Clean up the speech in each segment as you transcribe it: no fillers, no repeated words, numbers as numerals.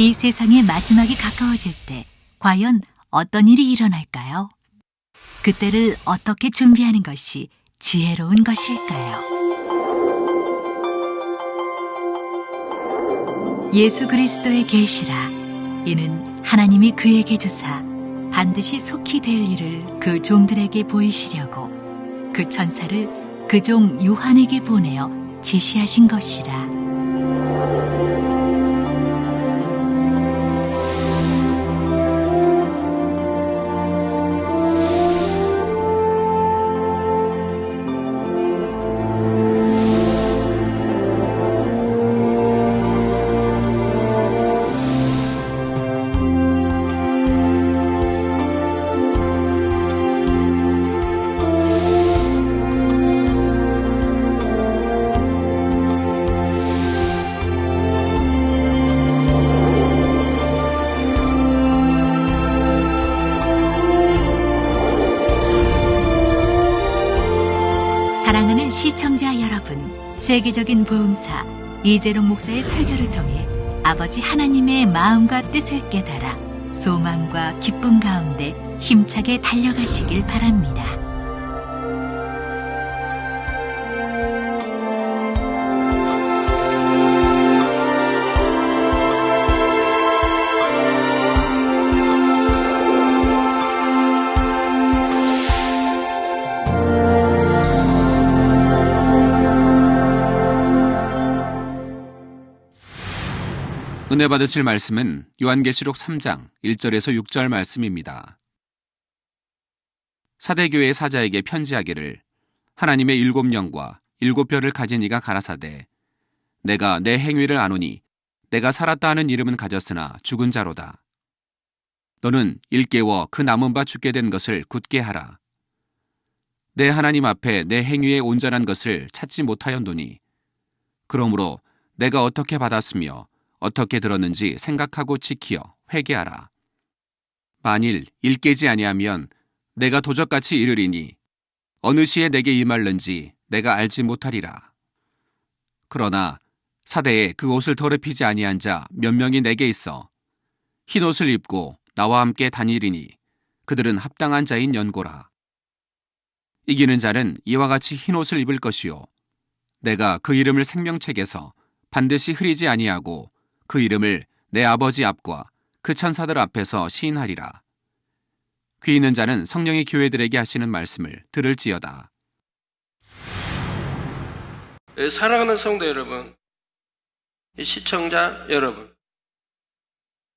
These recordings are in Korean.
이 세상의 마지막이 가까워질 때 과연 어떤 일이 일어날까요? 그때를 어떻게 준비하는 것이 지혜로운 것일까요? 예수 그리스도의 계시라. 이는 하나님이 그에게 주사 반드시 속히 될 일을 그 종들에게 보이시려고 그 천사를 그 종 요한에게 보내어 지시하신 것이라. 사랑하는 시청자 여러분, 세계적인 보험사 이재롱 목사의 설교를 통해 아버지 하나님의 마음과 뜻을 깨달아 소망과 기쁨 가운데 힘차게 달려가시길 바랍니다. 은혜 받으실 말씀은 요한계시록 3장 1절에서 6절 말씀입니다. 사대교회 사자에게 편지하기를 하나님의 7영과 7별을 가진 이가 가라사대 내가 내 행위를 아노니 내가 살았다 하는 이름은 가졌으나 죽은 자로다. 너는 일깨워 그 남은 바 죽게 된 것을 굳게 하라. 내 하나님 앞에 내 행위의 온전한 것을 찾지 못하였노니 그러므로 내가 어떻게 받았으며 어떻게 들었는지 생각하고 지키어 회개하라. 만일 일깨지 아니하면 내가 도적같이 이르리니 어느 시에 내게 임할는지 내가 알지 못하리라. 그러나 사대에 그 옷을 더럽히지 아니한 자 몇 명이 내게 있어 흰 옷을 입고 나와 함께 다니리니 그들은 합당한 자인 연고라. 이기는 자는 이와 같이 흰 옷을 입을 것이요 내가 그 이름을 생명책에서 반드시 흐리지 아니하고 그 이름을 내 아버지 앞과 그 천사들 앞에서 시인하리라. 귀 있는 자는 성령이 교회들에게 하시는 말씀을 들을지어다. 사랑하는 성도 여러분, 시청자 여러분,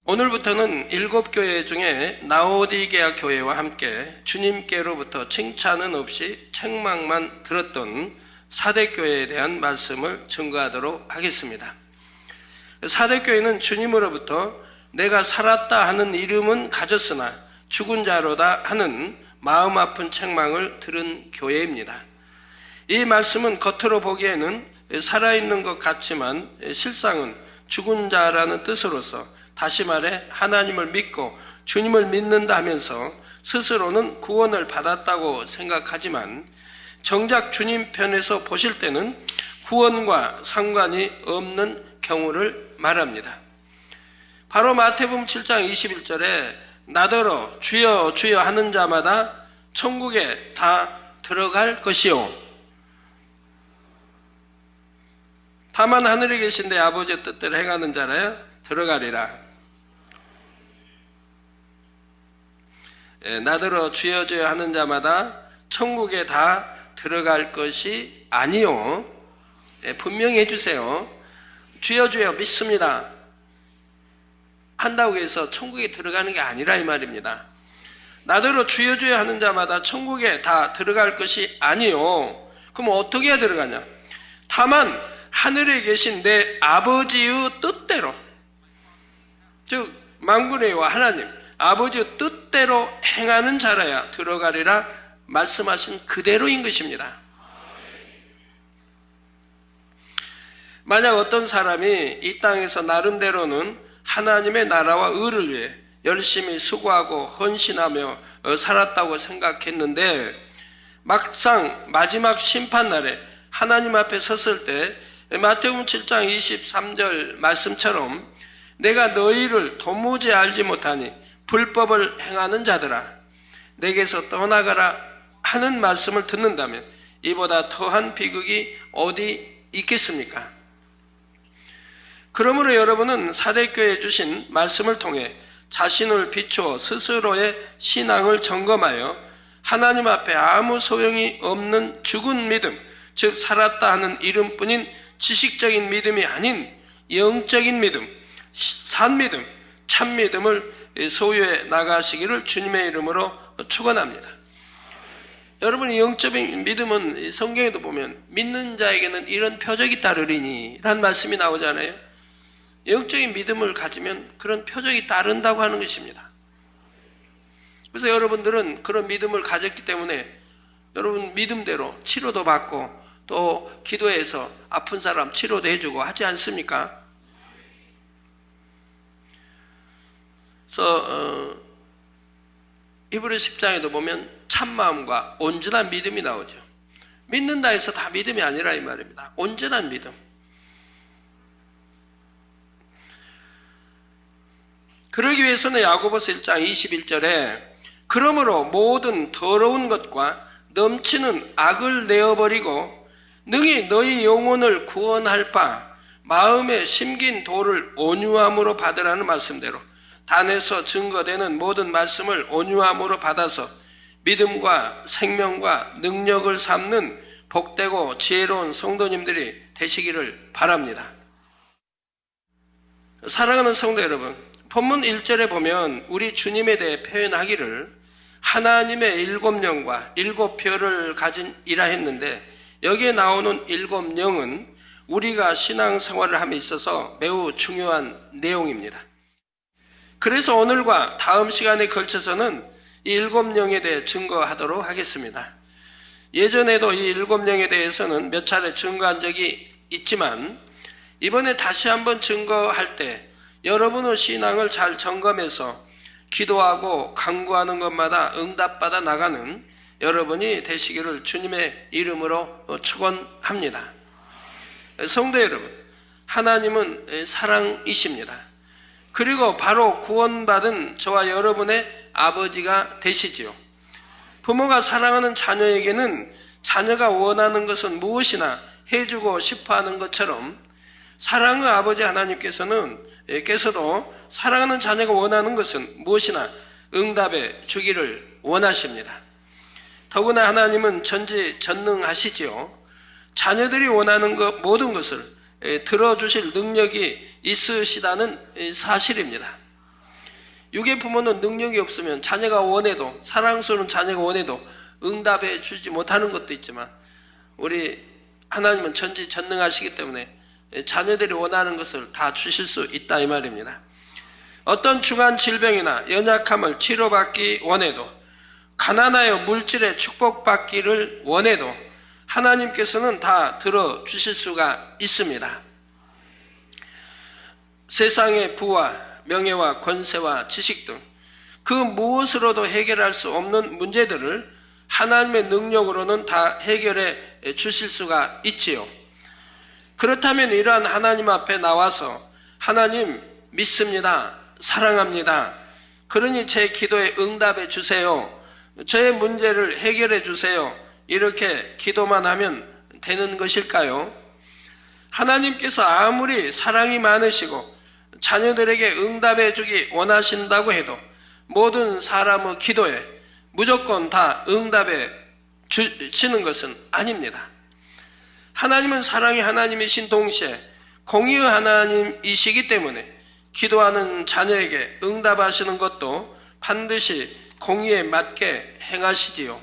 오늘부터는 7교회 중에 라오디게아 교회와 함께 주님께로부터 칭찬은 없이 책망만 들었던 사대교회에 대한 말씀을 증거하도록 하겠습니다. 사대교회는 주님으로부터 내가 살았다 하는 이름은 가졌으나 죽은 자로다 하는 마음 아픈 책망을 들은 교회입니다. 이 말씀은 겉으로 보기에는 살아있는 것 같지만 실상은 죽은 자라는 뜻으로서 다시 말해 하나님을 믿고 주님을 믿는다 하면서 스스로는 구원을 받았다고 생각하지만 정작 주님 편에서 보실 때는 구원과 상관이 없는 경우를 말합니다. 바로 마태복음 7장 21절에 나더러 주여 주여 하는 자마다 천국에 다 들어갈 것이요 다만 하늘에 계신 내 아버지의 뜻대로 행하는 자라야 들어가리라. 나더러 주여 주여 하는 자마다 천국에 다 들어갈 것이 아니요. 분명히 해주세요. 주여 주여 믿습니다 한다고 해서 천국에 들어가는 게 아니라 이 말입니다. 나더러 주여 주여 하는 자마다 천국에 다 들어갈 것이 아니요. 그럼 어떻게 해야 들어가냐? 다만 하늘에 계신 내 아버지의 뜻대로, 즉 만군의 여호와 하나님 아버지의 뜻대로 행하는 자라야 들어가리라 말씀하신 그대로인 것입니다. 만약 어떤 사람이 이 땅에서 나름대로는 하나님의 나라와 의를 위해 열심히 수고하고 헌신하며 살았다고 생각했는데 막상 마지막 심판날에 하나님 앞에 섰을 때 마태복음 7장 23절 말씀처럼 내가 너희를 도무지 알지 못하니 불법을 행하는 자들아 내게서 떠나가라 하는 말씀을 듣는다면 이보다 더한 비극이 어디 있겠습니까? 그러므로 여러분은 사대교회에 주신 말씀을 통해 자신을 비추어 스스로의 신앙을 점검하여 하나님 앞에 아무 소용이 없는 죽은 믿음, 즉 살았다 하는 이름뿐인 지식적인 믿음이 아닌 영적인 믿음, 산 믿음, 참 믿음을 소유해 나가시기를 주님의 이름으로 축원합니다. 여러분, 영적인 믿음은 성경에도 보면 믿는 자에게는 이런 표적이 따르리니 라는 말씀이 나오잖아요. 영적인 믿음을 가지면 그런 표적이 따른다고 하는 것입니다. 그래서 여러분들은 그런 믿음을 가졌기 때문에 여러분 믿음대로 치료도 받고 또 기도해서 아픈 사람 치료도 해주고 하지 않습니까? 그래서 히브리 10장에도 보면 참마음과 온전한 믿음이 나오죠. 믿는다 해서 다 믿음이 아니라 이 말입니다. 온전한 믿음. 그러기 위해서는 야고보서 1장 21절에 그러므로 모든 더러운 것과 넘치는 악을 내어버리고 능히 너희 영혼을 구원할 바 마음에 심긴 도를 온유함으로 받으라는 말씀대로 단에서 증거되는 모든 말씀을 온유함으로 받아서 믿음과 생명과 능력을 삼는 복되고 지혜로운 성도님들이 되시기를 바랍니다. 사랑하는 성도 여러분, 본문 1절에 보면 우리 주님에 대해 표현하기를 하나님의 7영과 7별을 가진 이라 했는데 여기에 나오는 7영은 우리가 신앙생활을 함에 있어서 매우 중요한 내용입니다. 그래서 오늘과 다음 시간에 걸쳐서는 이 7영에 대해 증거하도록 하겠습니다. 예전에도 이 7영에 대해서는 몇 차례 증거한 적이 있지만 이번에 다시 한번 증거할 때 여러분의 신앙을 잘 점검해서 기도하고 간구하는 것마다 응답받아 나가는 여러분이 되시기를 주님의 이름으로 축원합니다. 성도 여러분, 하나님은 사랑이십니다. 그리고 바로 구원받은 저와 여러분의 아버지가 되시지요. 부모가 사랑하는 자녀에게는 자녀가 원하는 것은 무엇이나 해주고 싶어하는 것처럼 사랑의 아버지 하나님께서도 사랑하는 자녀가 원하는 것은 무엇이나 응답해 주기를 원하십니다. 더구나 하나님은 전지전능하시지요. 자녀들이 원하는 것 모든 것을 들어주실 능력이 있으시다는 사실입니다. 육의 부모는 능력이 없으면 자녀가 원해도 사랑스러운 자녀가 원해도 응답해 주지 못하는 것도 있지만 우리 하나님은 전지전능하시기 때문에 자녀들이 원하는 것을 다 주실 수 있다 이 말입니다. 어떤 중한 질병이나 연약함을 치료받기 원해도 가난하여 물질에 축복받기를 원해도 하나님께서는 다 들어주실 수가 있습니다. 세상의 부와 명예와 권세와 지식 등 그 무엇으로도 해결할 수 없는 문제들을 하나님의 능력으로는 다 해결해 주실 수가 있지요. 그렇다면 이러한 하나님 앞에 나와서 하나님 믿습니다. 사랑합니다. 그러니 제 기도에 응답해 주세요. 저의 문제를 해결해 주세요. 이렇게 기도만 하면 되는 것일까요? 하나님께서 아무리 사랑이 많으시고 자녀들에게 응답해 주기 원하신다고 해도 모든 사람의 기도에 무조건 다 응답해 주시는 것은 아닙니다. 하나님은 사랑의 하나님이신 동시에 공의의 하나님이시기 때문에 기도하는 자녀에게 응답하시는 것도 반드시 공의에 맞게 행하시지요.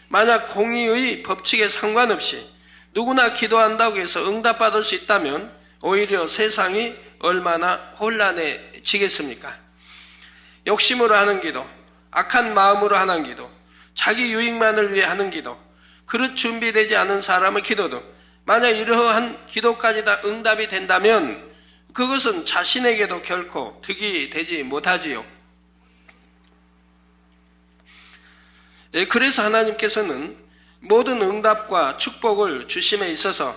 만약 공의의 법칙에 상관없이 누구나 기도한다고 해서 응답받을 수 있다면 오히려 세상이 얼마나 혼란해지겠습니까? 욕심으로 하는 기도, 악한 마음으로 하는 기도, 자기 유익만을 위해 하는 기도, 그릇 준비되지 않은 사람의 기도도 만약 이러한 기도까지 다 응답이 된다면 그것은 자신에게도 결코 득이 되지 못하지요. 그래서 하나님께서는 모든 응답과 축복을 주심에 있어서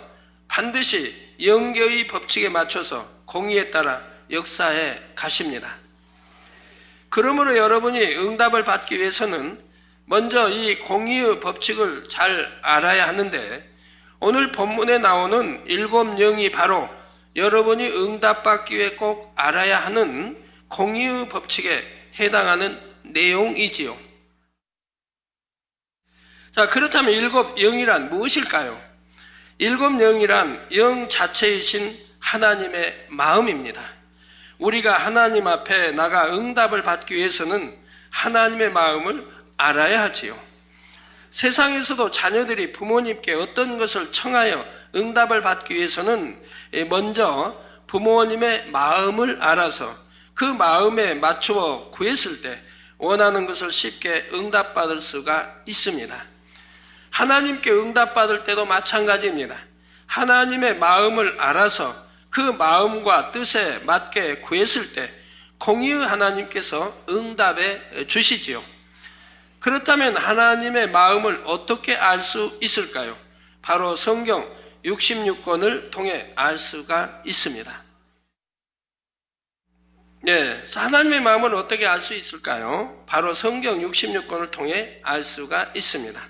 반드시 영계의 법칙에 맞춰서 공의에 따라 역사해 가십니다. 그러므로 여러분이 응답을 받기 위해서는 먼저 이 공의의 법칙을 잘 알아야 하는데, 오늘 본문에 나오는 7영이 바로 여러분이 응답받기 위해 꼭 알아야 하는 공의의 법칙에 해당하는 내용이지요. 자, 그렇다면 7영이란 무엇일까요? 7영이란 영 자체이신 하나님의 마음입니다. 우리가 하나님 앞에 나가 응답을 받기 위해서는 하나님의 마음을 알아야 하지요. 세상에서도 자녀들이 부모님께 어떤 것을 청하여 응답을 받기 위해서는 먼저 부모님의 마음을 알아서 그 마음에 맞추어 구했을 때 원하는 것을 쉽게 응답받을 수가 있습니다. 하나님께 응답받을 때도 마찬가지입니다. 하나님의 마음을 알아서 그 마음과 뜻에 맞게 구했을 때 공의의 하나님께서 응답해 주시지요. 그렇다면 하나님의 마음을 어떻게 알 수 있을까요? 바로 성경 66권을 통해 알 수가 있습니다. 네, 하나님의 마음을 어떻게 알 수 있을까요? 바로 성경 66권을 통해 알 수가 있습니다.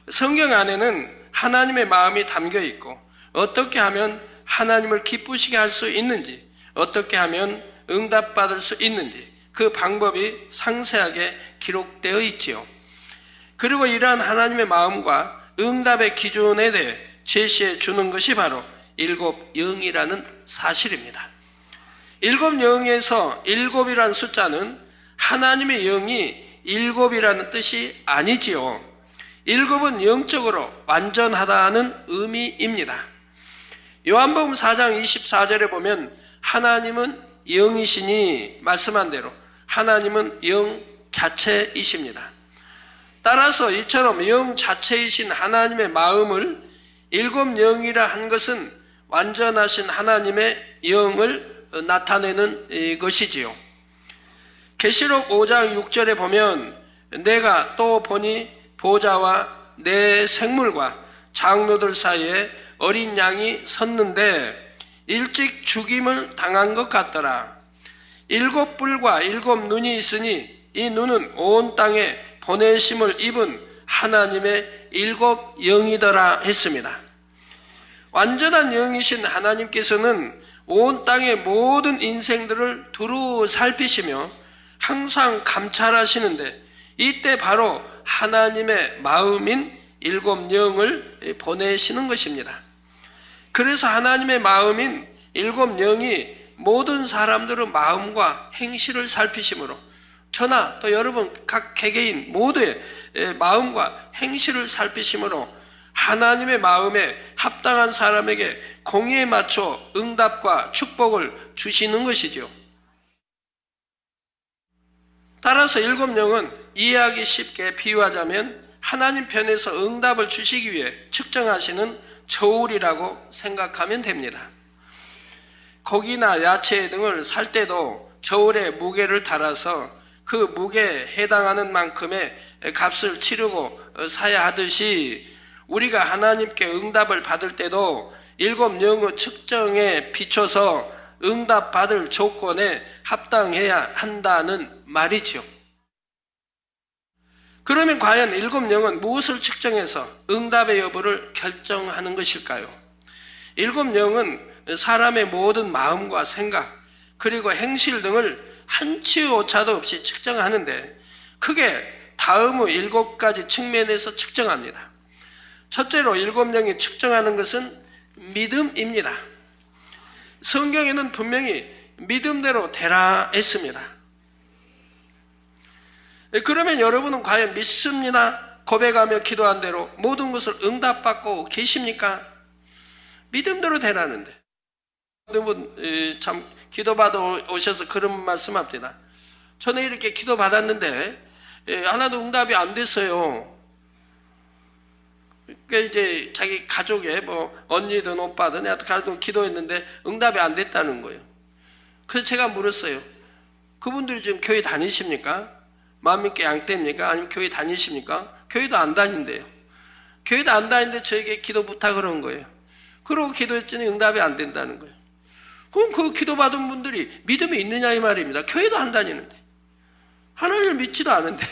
성경 안에는 하나님의 마음이 담겨 있고 어떻게 하면 하나님을 기쁘시게 할 수 있는지, 어떻게 하면 응답받을 수 있는지 그 방법이 상세하게 기록되어 있지요. 그리고 이러한 하나님의 마음과 응답의 기준에 대해 제시해 주는 것이 바로 7영이라는 사실입니다. 7영에서 7이라는 숫자는 하나님의 영이 7이라는 뜻이 아니지요. 7은 영적으로 완전하다는 의미입니다. 요한복음 4장 24절에 보면 하나님은 영이시니 말씀한 대로 하나님은 영 자체이십니다. 따라서 이처럼 영 자체이신 하나님의 마음을 7영이라 한 것은 완전하신 하나님의 영을 나타내는 것이지요. 계시록 5장 6절에 보면 내가 또 보니 보좌와 내 생물과 장로들 사이에 어린 양이 섰는데 일찍 죽임을 당한 것 같더라. 7뿔과 7눈이 있으니 이 눈은 온 땅에 보내심을 입은 하나님의 7영이더라 했습니다. 완전한 영이신 하나님께서는 온 땅의 모든 인생들을 두루 살피시며 항상 감찰하시는데 이때 바로 하나님의 마음인 7영을 보내시는 것입니다. 그래서 하나님의 마음인 7영이 모든 사람들의 마음과 행실을 살피심으로 저나 또 여러분 각 개개인 모두의 마음과 행실을 살피심으로 하나님의 마음에 합당한 사람에게 공의에 맞춰 응답과 축복을 주시는 것이죠. 따라서 7영은 이해하기 쉽게 비유하자면 하나님 편에서 응답을 주시기 위해 측정하시는 저울이라고 생각하면 됩니다. 고기나 야채 등을 살 때도 저울에 무게를 달아서 그 무게에 해당하는 만큼의 값을 치르고 사야 하듯이 우리가 하나님께 응답을 받을 때도 7영의 측정에 비춰서 응답받을 조건에 합당해야 한다는 말이죠. 그러면 과연 7영은 무엇을 측정해서 응답의 여부를 결정하는 것일까요? 7영은 사람의 모든 마음과 생각 그리고 행실 등을 한치의 오차도 없이 측정하는데 크게 다음의 7가지 측면에서 측정합니다. 첫째로 7영이 측정하는 것은 믿음입니다. 성경에는 분명히 믿음대로 되라 했습니다. 그러면 여러분은 과연 믿습니다? 고백하며 기도한 대로 모든 것을 응답받고 계십니까? 믿음대로 되라는데 여러분 참 기도받아 오셔서 그런 말씀합니다. 저는 이렇게 기도받았는데 하나도 응답이 안 됐어요. 그러니까 이제 자기 가족에 뭐 언니든 오빠든 가족 기도했는데 응답이 안 됐다는 거예요. 그래서 제가 물었어요. 그분들이 지금 교회 다니십니까? 마음 믿게 양떼입니까? 아니면 교회 다니십니까? 교회도 안 다닌대요. 교회도 안 다니는데 저에게 기도 부탁을 한 거예요. 그러고 기도했더니 응답이 안 된다는 거예요. 그럼 그 기도받은 분들이 믿음이 있느냐 이 말입니다. 교회도 안 다니는데, 하나님을 믿지도 않은데,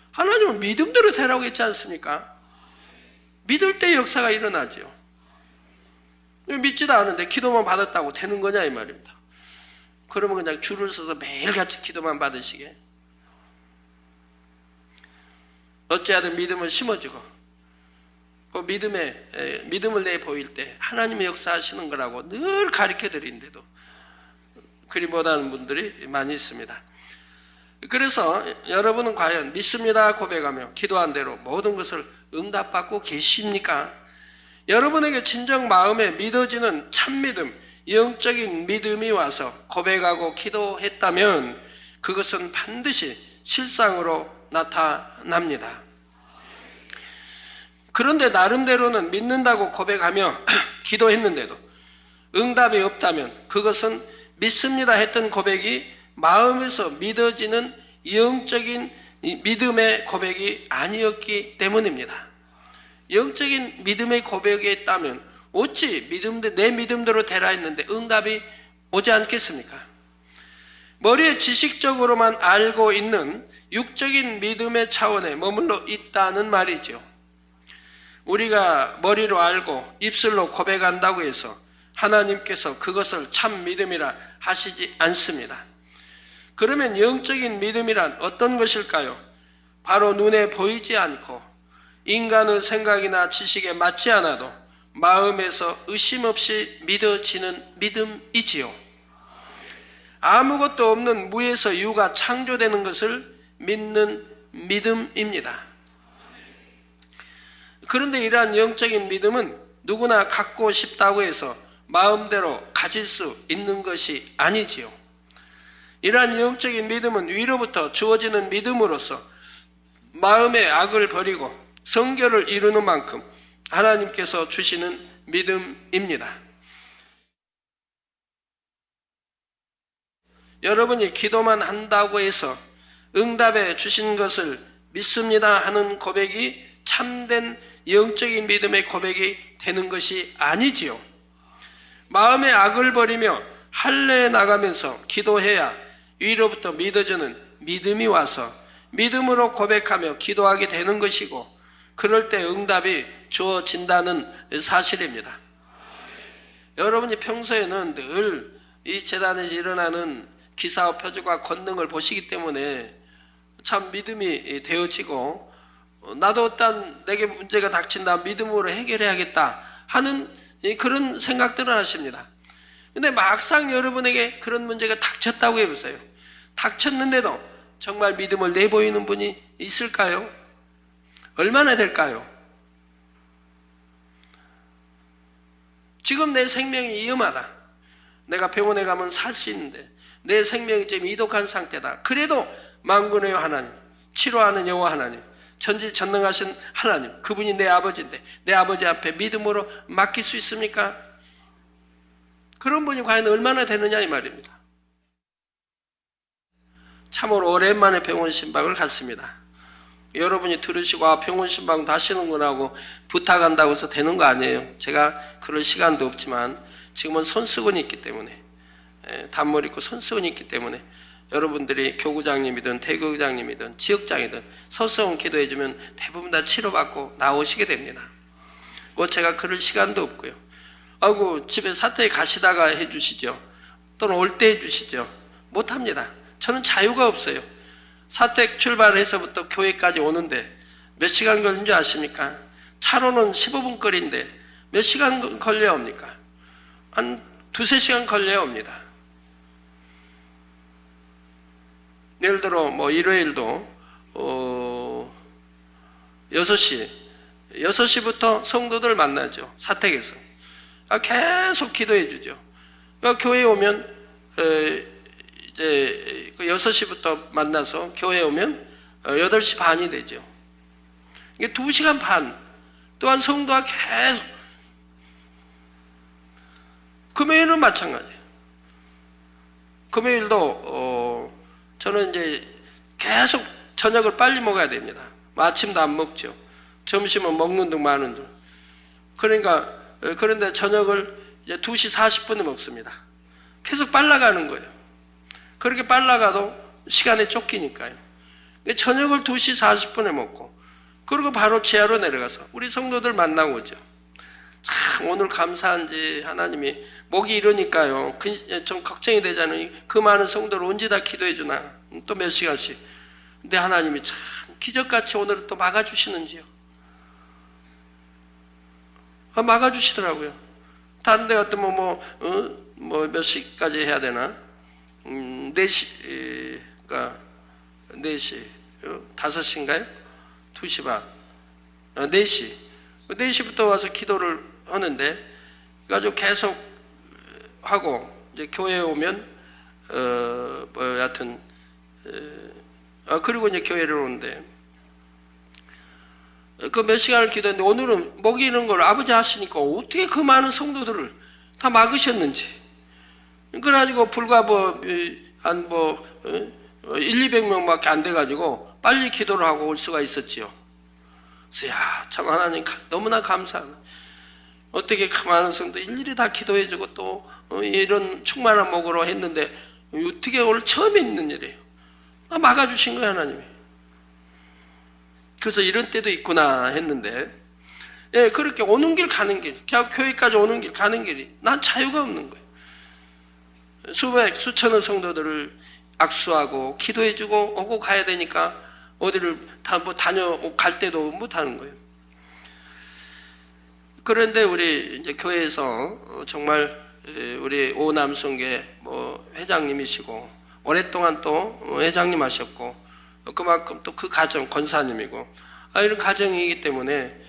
하나님은 믿음대로 되라고 했지 않습니까? 믿을 때 역사가 일어나죠. 믿지도 않은데 기도만 받았다고 되는 거냐 이 말입니다. 그러면 그냥 줄을 서서 매일같이 기도만 받으시게. 어찌하든 믿음을 심어주고, 그 믿음을 내 보일 때 하나님의 역사하시는 거라고 늘 가르쳐 드리는데도 그리 못하는 분들이 많이 있습니다. 그래서 여러분은 과연 믿습니다 고백하며 기도한 대로 모든 것을 응답받고 계십니까? 여러분에게 진정 마음에 믿어지는 참믿음, 영적인 믿음이 와서 고백하고 기도했다면 그것은 반드시 실상으로 나타납니다. 그런데 나름대로는 믿는다고 고백하며 기도했는데도 응답이 없다면 그것은 믿습니다 했던 고백이 마음에서 믿어지는 영적인 믿음의 고백이 아니었기 때문입니다. 영적인 믿음의 고백이 있다면 어찌 내 믿음대로 되라 했는데 응답이 오지 않겠습니까? 머리에 지식적으로만 알고 있는 육적인 믿음의 차원에 머물러 있다는 말이죠. 우리가 머리로 알고 입술로 고백한다고 해서 하나님께서 그것을 참 믿음이라 하시지 않습니다. 그러면 영적인 믿음이란 어떤 것일까요? 바로 눈에 보이지 않고 인간의 생각이나 지식에 맞지 않아도 마음에서 의심 없이 믿어지는 믿음이지요. 아무것도 없는 무에서 유가 창조되는 것을 믿는 믿음입니다. 그런데 이러한 영적인 믿음은 누구나 갖고 싶다고 해서 마음대로 가질 수 있는 것이 아니지요. 이러한 영적인 믿음은 위로부터 주어지는 믿음으로서 마음의 악을 버리고 성결을 이루는 만큼 하나님께서 주시는 믿음입니다. 여러분이 기도만 한다고 해서 응답해 주신 것을 믿습니다 하는 고백이 참된 영적인 믿음의 고백이 되는 것이 아니지요. 마음의 악을 버리며 할례에 나가면서 기도해야 위로부터 믿어지는 믿음이 와서 믿음으로 고백하며 기도하게 되는 것이고, 그럴 때 응답이 주어진다는 사실입니다. 여러분이 평소에는 늘 이 재단에서 일어나는 기사와 표적과 권능을 보시기 때문에 참 믿음이 되어지고, 나도 어떤 내게 문제가 닥친다 믿음으로 해결해야겠다 하는 그런 생각들을 하십니다. 근데 막상 여러분에게 그런 문제가 닥쳤다고 해보세요. 닥쳤는데도 정말 믿음을 내보이는 분이 있을까요? 얼마나 될까요? 지금 내 생명이 위험하다. 내가 병원에 가면 살 수 있는데 내 생명이 지금 이독한 상태다. 그래도 만군의 하나님, 치료하는 여호와 하나님, 전지전능하신 하나님, 그분이 내 아버지인데 내 아버지 앞에 믿음으로 맡길 수 있습니까? 그런 분이 과연 얼마나 되느냐 이 말입니다. 참으로 오랜만에 병원 신방을 갔습니다. 여러분이 들으시고 병원 신방도 하시는구나 하고 부탁한다고 해서 되는 거 아니에요. 제가 그럴 시간도 없지만 지금은 손수건이 있기 때문에, 단머리 있고 손수건이 있기 때문에 여러분들이 교구장님이든 대교구장님이든 지역장이든 서서운 기도해 주면 대부분 다 치료받고 나오시게 됩니다. 뭐 제가 그럴 시간도 없고요. 아이고 집에 사택에 가시다가 해주시죠. 또는 올 때 해주시죠. 못합니다. 저는 자유가 없어요. 사택 출발해서부터 교회까지 오는데 몇 시간 걸린 줄 아십니까? 차로는 15분 거리인데 몇 시간 걸려야 옵니까? 한 두세 시간 걸려야 옵니다. 예를 들어 뭐 일요일도 6시부터 성도들 만나죠. 사택에서 계속 기도해 주죠. 그러니까 교회에 오면 이제 6시부터 만나서 교회에 오면 8시 반이 되죠. 이게 2시간 반. 또한 성도가 계속, 금요일은 마찬가지예요. 금요일도 저는 이제 계속 저녁을 빨리 먹어야 됩니다. 아침도 안 먹죠. 점심은 먹는 둥 마는 둥. 그러니까 그런데 저녁을 이제 2시 40분에 먹습니다. 계속 빨라가는 거예요. 그렇게 빨라가도 시간에 쫓기니까요. 저녁을 2시 40분에 먹고 그리고 바로 지하로 내려가서 우리 성도들 만나고 오죠. 참 오늘 감사한지 하나님이 목이 이러니까요. 좀 걱정이 되잖아요. 그 많은 성도를 언제 다 기도해 주나. 또 몇 시간씩. 근데 하나님이 참 기적같이 오늘은 또 막아주시는지요. 막아주시더라고요. 다른 데 같으면 몇 시까지 해야 되나? 4시, 그러니까 4시, 5시인가요? 2시 반. 4시. 4시부터 와서 기도를 하는데, 그래가지고 계속 하고, 이제 교회에 오면, 여하튼, 그리고 이제 교회를 오는데, 그 몇 시간을 기도했는데, 오늘은 먹이는 걸 아버지 하시니까 어떻게 그 많은 성도들을 다 막으셨는지. 그래가지고 불과 한 200명밖에 안 돼가지고 빨리 기도를 하고 올 수가 있었지요. 그래서 참 하나님 너무나 감사하다. 어떻게 그 많은 성도 일일이 다 기도해주고 또 이런 충만한 목으로 했는데 어떻게 오늘 처음 있는 일이에요. 막아주신 거예요, 하나님이. 그래서 이런 때도 있구나 했는데, 예, 그렇게 오는 길 가는 길, 교회까지 오는 길 가는 길이 난 자유가 없는 거예요. 수천의 성도들을 악수하고 기도해주고 오고 가야 되니까 어디를 갈 때도 못 하는 거예요. 그런데 우리 이제 교회에서 정말 우리 오남성계 회장님이시고 오랫동안 또 회장님 하셨고 그만큼 또 그 가정 권사님이고 이런 가정이기 때문에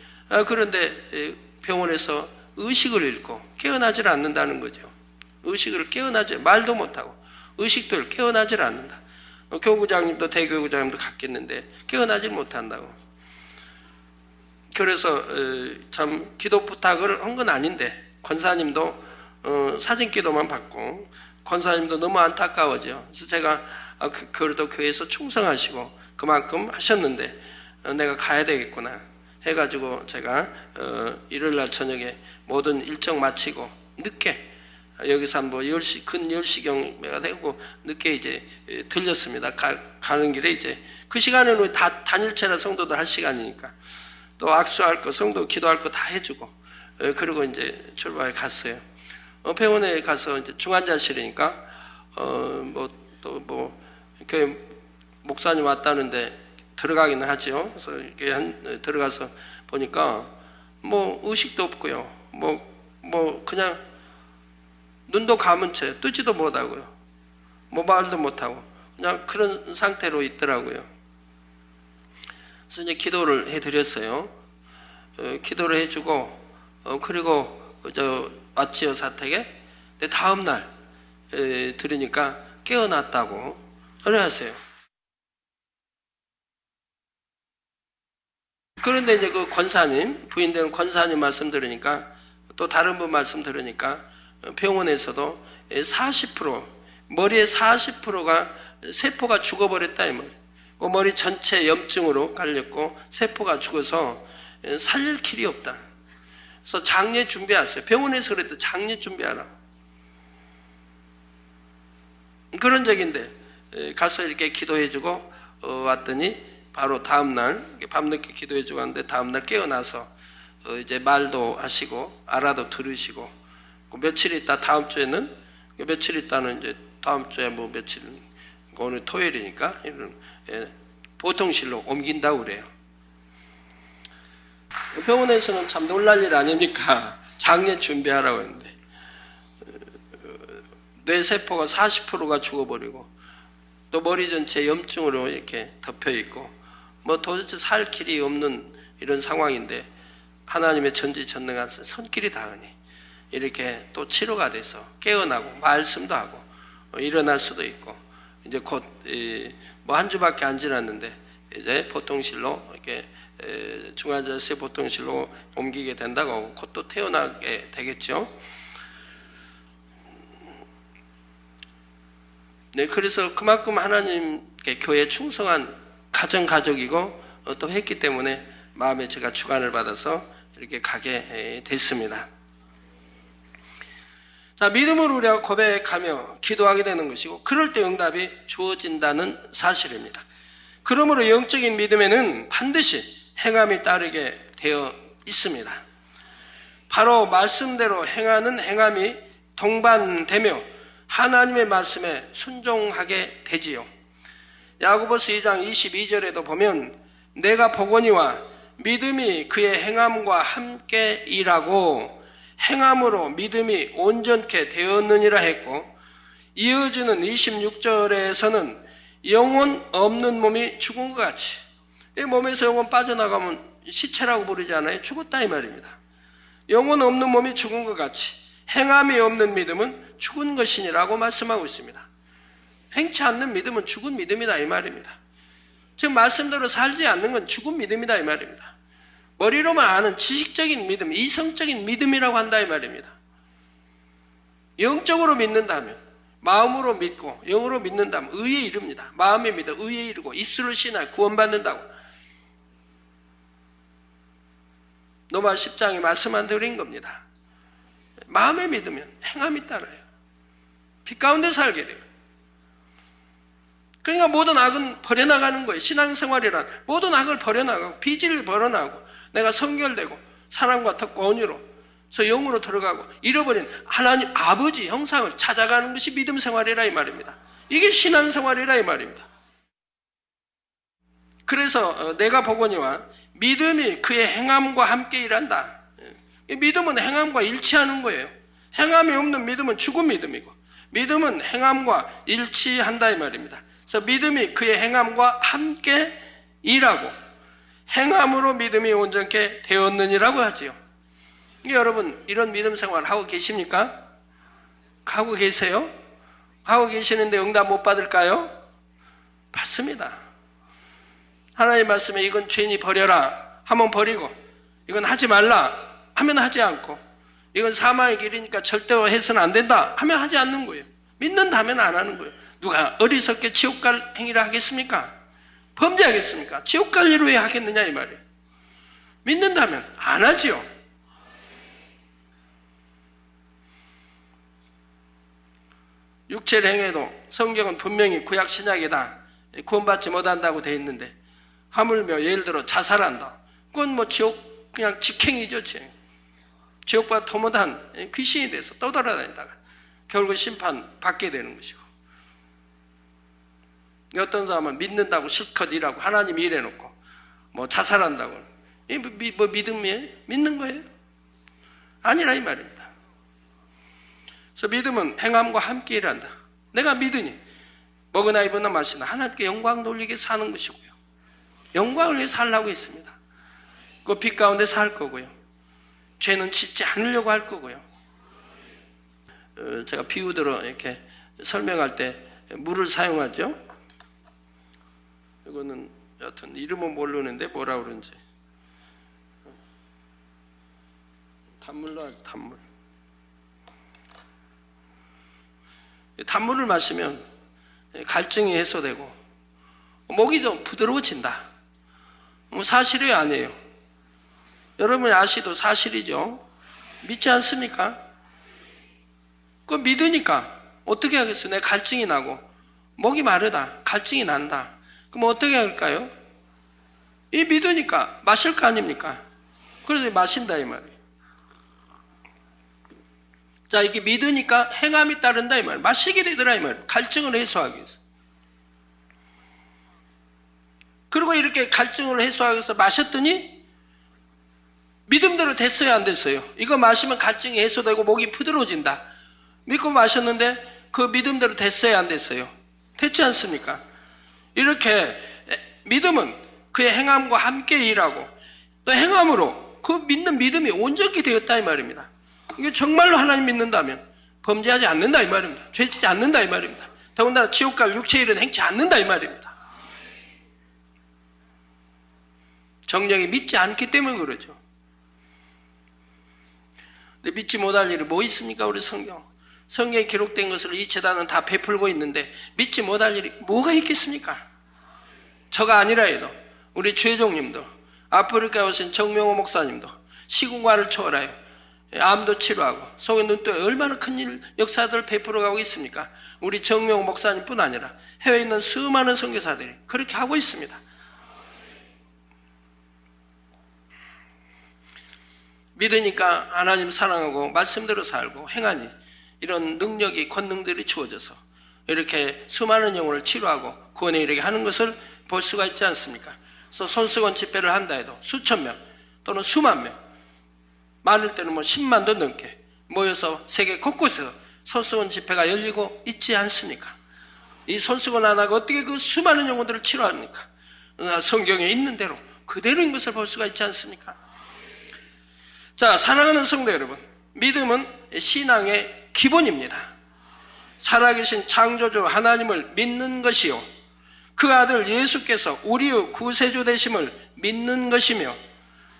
그런데 병원에서 의식을 잃고 깨어나질 않는다는 거죠. 의식을 깨어나지 말도 못하고 의식도 깨어나질 않는다. 교구장님도 대교구장님도 갔겠는데 깨어나질 못한다고. 그래서 참 기도 부탁을 한 건 아닌데 권사님도 사진 기도만 받고 권사님도 너무 안타까워져. 그래서 제가 그래도 교회에서 충성하시고 그만큼 하셨는데 내가 가야 되겠구나 해가지고 제가 일요일날 저녁에 모든 일정 마치고 늦게 여기서 한 10시, 근 10시경가 되고 늦게 이제 들렸습니다. 가는 길에 이제 그 시간에는 다 단일체나 성도들 할 시간이니까 또 악수할 거, 성도 기도할 거 다 해주고 그리고 이제 출발해 갔어요. 병원에 가서 이제 중환자실이니까 교회 목사님 왔다는데 들어가기는 하죠. 그래서 이렇게 들어가서 보니까 의식도 없고요. 그냥 눈도 감은 채 뜨지도 못하고요. 말도 못하고 그냥 그런 상태로 있더라고요. 그래서 이제 기도를 해드렸어요. 기도를 해주고 그리고 마치어 사택에 다음날 들으니까 깨어났다고 그러세요. 그런데 이제 그 권사님, 부인되는 권사님 말씀 들으니까 또 다른 분 말씀 들으니까 병원에서도 40% 머리의 40%가 세포가 죽어버렸다 이 말이에요. 머리 전체 염증으로 갈렸고 세포가 죽어서 살릴 길이 없다. 그래서 장례 준비하세요. 병원에서 그랬더니 장례 준비하라. 그런 적인데 가서 이렇게 기도해주고 왔더니 바로 다음날 밤늦게 기도해주고 왔는데 다음날 깨어나서 이제 말도 하시고 알아도 들으시고 며칠 있다 다음 주에는 며칠 있다는 이제 다음 주에 며칠 오늘 토요일이니까 이런 보통실로 옮긴다고 그래요. 병원에서는 참 놀랄 일 아닙니까? 장례 준비하라고 했는데 뇌세포가 40%가 죽어버리고 또 머리 전체 염증으로 이렇게 덮여있고 도대체 살 길이 없는 이런 상황인데 하나님의 전지전능한 손길이 닿으니 이렇게 또 치료가 돼서 깨어나고 말씀도 하고 일어날 수도 있고 이제 곧 한 주밖에 안 지났는데 이제 보통실로 이렇게 중환자실 보통실로 옮기게 된다고 곧 또 태어나게 되겠죠. 네, 그래서 그만큼 하나님께 교회에 충성한 가정이고 또 했기 때문에 마음에 제가 주관을 받아서 이렇게 가게 됐습니다. 자, 믿음으로 우리가 고백하며 기도하게 되는 것이고 그럴 때 응답이 주어진다는 사실입니다. 그러므로 영적인 믿음에는 반드시 행함이 따르게 되어 있습니다. 바로 말씀대로 행하는 행함이 동반되며 하나님의 말씀에 순종하게 되지요. 야고보서 2장 22절에도 보면 내가 보거니와 믿음이 그의 행함과 함께 일하고 행함으로 믿음이 온전케 되었느니라 했고, 이어지는 26절에서는 영혼 없는 몸이 죽은 것 같이, 이 몸에서 영혼 빠져나가면 시체라고 부르지 않아요? 죽었다 이 말입니다. 영혼 없는 몸이 죽은 것 같이 행함이 없는 믿음은 죽은 것이니라고 말씀하고 있습니다. 행치 않는 믿음은 죽은 믿음이다 이 말입니다. 즉 말씀대로 살지 않는 건 죽은 믿음이다 이 말입니다. 머리로만 아는 지식적인 믿음, 이성적인 믿음이라고 한다 이 말입니다. 영적으로 믿는다면, 마음으로 믿고 영으로 믿는다면 의에 이릅니다. 마음에 믿어 의에 이르고 입술로 신하여 구원받는다고 로마 10장에 말씀한 대로인 겁니다. 마음에 믿으면 행함이 따라요. 빛 가운데 살게 돼요. 그러니까 모든 악은 버려나가는 거예요. 신앙생활이란 모든 악을 버려나가고 비질을 버려나가고 내가 성결되고 사랑과 덕과 온유로 영으로 들어가고 잃어버린 하나님 아버지 형상을 찾아가는 것이 믿음 생활이라 이 말입니다. 이게 신앙생활이라 이 말입니다. 그래서 내가 보거니와 믿음이 그의 행함과 함께 일한다. 믿음은 행함과 일치하는 거예요. 행함이 없는 믿음은 죽은 믿음이고 믿음은 행함과 일치한다 이 말입니다. 그래서 믿음이 그의 행함과 함께 일하고 행함으로 믿음이 온전케 되었느니라고 하지요. 여러분 이런 믿음 생활 하고 계십니까? 하고 계세요? 하고 계시는데 응답 못 받을까요? 받습니다. 하나님 말씀에 이건 죄니 버려라 하면 버리고, 이건 하지 말라 하면 하지 않고, 이건 사망의 길이니까 절대로 해서는 안 된다 하면 하지 않는 거예요. 믿는다면 안 하는 거예요. 누가 어리석게 지옥 갈 행위를 하겠습니까? 범죄하겠습니까? 지옥 갈 일을 왜 하겠느냐 이 말이에요. 믿는다면 안 하지요. 육체를 행해도 성경은 분명히 구약 신약이다 구원받지 못한다고 되어 있는데, 하물며 예를 들어 자살한다, 그건 뭐 지옥 그냥 직행이죠. 지옥보다 더 못한 귀신이 돼서 떠돌아다니다가 결국 심판 받게 되는 것이고, 어떤 사람은 믿는다고 실컷 일하고 하나님 일해놓고 뭐 자살한다고, 뭐 믿음이에요? 믿는 거예요? 아니라 이 말입니다. 그래서 믿음은 행함과 함께 일한다. 내가 믿으니 먹으나 입으나 마시나 하나님께 영광 돌리게 사는 것이고요, 영광을 위해 살라고 했습니다. 그 빛 가운데 살 거고요, 죄는 짓지 않으려고 할 거고요. 제가 비유대로 이렇게 설명할 때 물을 사용하죠. 이거는 여튼 이름은 모르는데 뭐라 그러는지, 단물로 하죠. 단물을 마시면 갈증이 해소되고 목이 좀 부드러워진다. 뭐 사실이에요 아니에요? 여러분이 아시도 사실이죠. 믿지 않습니까? 그거 믿으니까 어떻게 하겠어요? 내 갈증이 나고 목이 마르다, 갈증이 난다. 그럼 어떻게 할까요? 이 믿으니까 마실 거 아닙니까? 그래서 마신다 이 말이에요. 자, 이게 믿으니까 행함이 따른다 이 말이에요. 마시게 되더라 이 말이에요. 갈증을 해소하기 위해서. 그리고 이렇게 갈증을 해소하기 위해서 마셨더니 믿음대로 됐어요 안 됐어요? 이거 마시면 갈증이 해소되고 목이 부드러워진다. 믿고 마셨는데 그 믿음대로 됐어요 안 됐어요? 됐지 않습니까? 이렇게 믿음은 그의 행함과 함께 일하고 또 행함으로 그 믿는 믿음이 온전히 되었다 이 말입니다. 이게 정말로 하나님 믿는다면 범죄하지 않는다 이 말입니다. 죄짓지 않는다 이 말입니다. 더군다나 지옥 갈 육체의 일은 행치 않는다 이 말입니다. 정령이 믿지 않기 때문에 그러죠. 근데 믿지 못할 일이 뭐 있습니까? 우리 성경에 기록된 것을 이 재단은 다 베풀고 있는데 믿지 못할 일이 뭐가 있겠습니까? 저가 아니라 해도 우리 최종님도, 아프리카에 오신 정명호 목사님도 시공간을 초월하여 암도 치료하고 속의 눈동에 얼마나 큰 역사들을 베풀어가고 있습니까? 우리 정명 목사님뿐 아니라 해외에 있는 수많은 선교사들이 그렇게 하고 있습니다. 믿으니까 하나님 사랑하고 말씀대로 살고 행하니 이런 능력이 권능들이 주어져서 이렇게 수많은 영혼을 치료하고 구원에 이르게 하는 것을 볼 수가 있지 않습니까? 그래서 손수건 집회를 한다 해도 수천 명 또는 수만 명, 많을 때는 10만도 넘게 모여서 세계 곳곳에서 손수건 집회가 열리고 있지 않습니까? 이 손수건 하나가 어떻게 그 수많은 영혼들을 치료합니까? 성경에 있는 대로 그대로인 것을 볼 수가 있지 않습니까? 자, 사랑하는 성도 여러분, 믿음은 신앙의 기본입니다. 살아계신 창조주 하나님을 믿는 것이요, 그 아들 예수께서 우리의 구세주 되심을 믿는 것이며,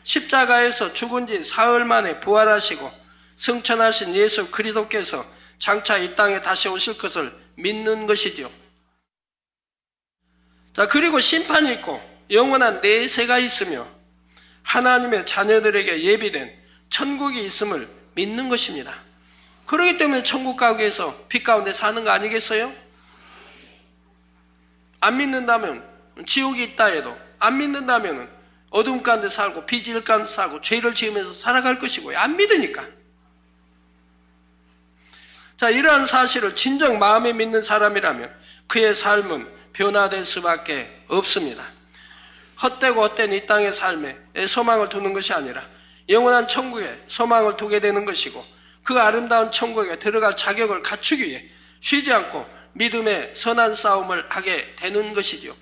십자가에서 죽은 지 사흘 만에 부활하시고 승천하신 예수 그리스도께서 장차 이 땅에 다시 오실 것을 믿는 것이죠. 자, 그리고 심판이 있고 영원한 내세가 있으며 하나님의 자녀들에게 예비된 천국이 있음을 믿는 것입니다. 그렇기 때문에 천국 가기 위해서 빛 가운데 사는 거 아니겠어요? 안 믿는다면 지옥이 있다 해도, 안 믿는다면 어둠 가운데 살고 비질 가운데 살고 죄를 지으면서 살아갈 것이고요. 안 믿으니까. 자, 이러한 사실을 진정 마음에 믿는 사람이라면 그의 삶은 변화될 수밖에 없습니다. 헛되고 헛된 이 땅의 삶에 소망을 두는 것이 아니라 영원한 천국에 소망을 두게 되는 것이고, 그 아름다운 천국에 들어갈 자격을 갖추기 위해 쉬지 않고 믿음의 선한 싸움을 하게 되는 것이죠.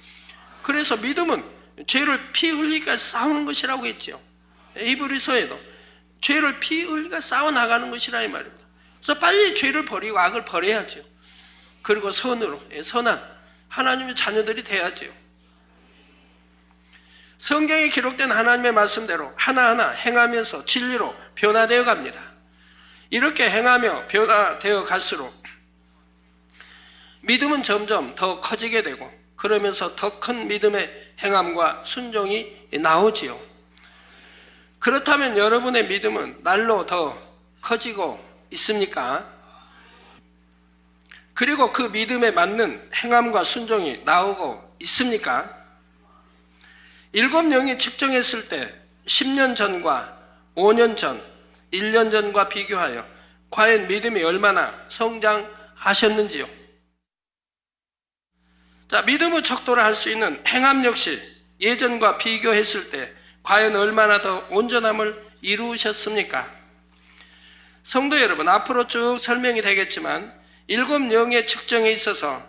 그래서 믿음은 죄를 피 흘리기까지 싸우는 것이라고 했죠. 히브리서에도 죄를 피 흘리기까지 싸워나가는 것이라 이 말입니다. 그래서 빨리 죄를 버리고 악을 버려야죠. 그리고 선으로, 선한 하나님의 자녀들이 돼야죠. 성경에 기록된 하나님의 말씀대로 하나하나 행하면서 진리로 변화되어 갑니다. 이렇게 행하며 변화되어 갈수록 믿음은 점점 더 커지게 되고, 그러면서 더 큰 믿음의 행함과 순종이 나오지요. 그렇다면 여러분의 믿음은 날로 더 커지고 있습니까? 그리고 그 믿음에 맞는 행함과 순종이 나오고 있습니까? 7명이 측정했을 때 10년 전과 5년 전, 1년 전과 비교하여 과연 믿음이 얼마나 성장하셨는지요? 자, 믿음의 척도를 할 수 있는 행함 역시 예전과 비교했을 때 과연 얼마나 더 온전함을 이루셨습니까? 성도 여러분, 앞으로 쭉 설명이 되겠지만 7영의 측정에 있어서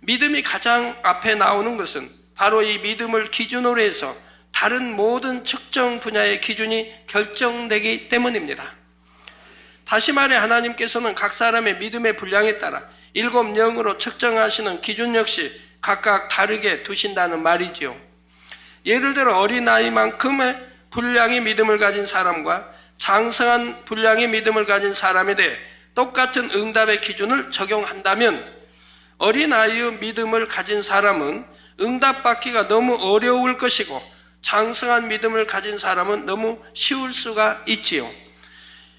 믿음이 가장 앞에 나오는 것은 바로 이 믿음을 기준으로 해서 다른 모든 측정 분야의 기준이 결정되기 때문입니다. 다시 말해 하나님께서는 각 사람의 믿음의 분량에 따라 7영으로 측정하시는 기준 역시 각각 다르게 두신다는 말이지요. 예를 들어 어린아이만큼의 분량의 믿음을 가진 사람과 장성한 분량의 믿음을 가진 사람에 대해 똑같은 응답의 기준을 적용한다면 어린아이의 믿음을 가진 사람은 응답받기가 너무 어려울 것이고 장성한 믿음을 가진 사람은 너무 쉬울 수가 있지요.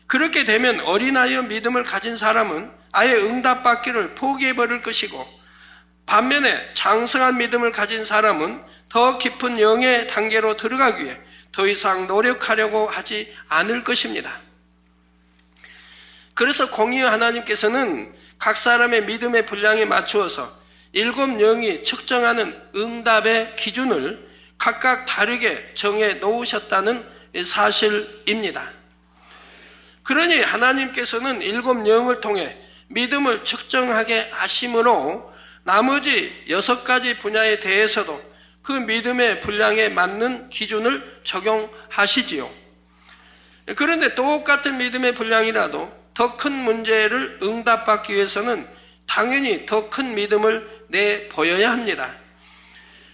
그렇게 되면 어린아이의 믿음을 가진 사람은 아예 응답받기를 포기해버릴 것이고, 반면에 장성한 믿음을 가진 사람은 더 깊은 영의 단계로 들어가기 위해 더 이상 노력하려고 하지 않을 것입니다. 그래서 공의의 하나님께서는 각 사람의 믿음의 분량에 맞추어서 7영이 측정하는 응답의 기준을 각각 다르게 정해 놓으셨다는 사실입니다. 그러니 하나님께서는 7영을 통해 믿음을 측정하게 하심으로 나머지 6가지 분야에 대해서도 그 믿음의 분량에 맞는 기준을 적용하시지요. 그런데 똑같은 믿음의 분량이라도 더 큰 문제를 응답받기 위해서는 당연히 더 큰 믿음을 내보여야 합니다.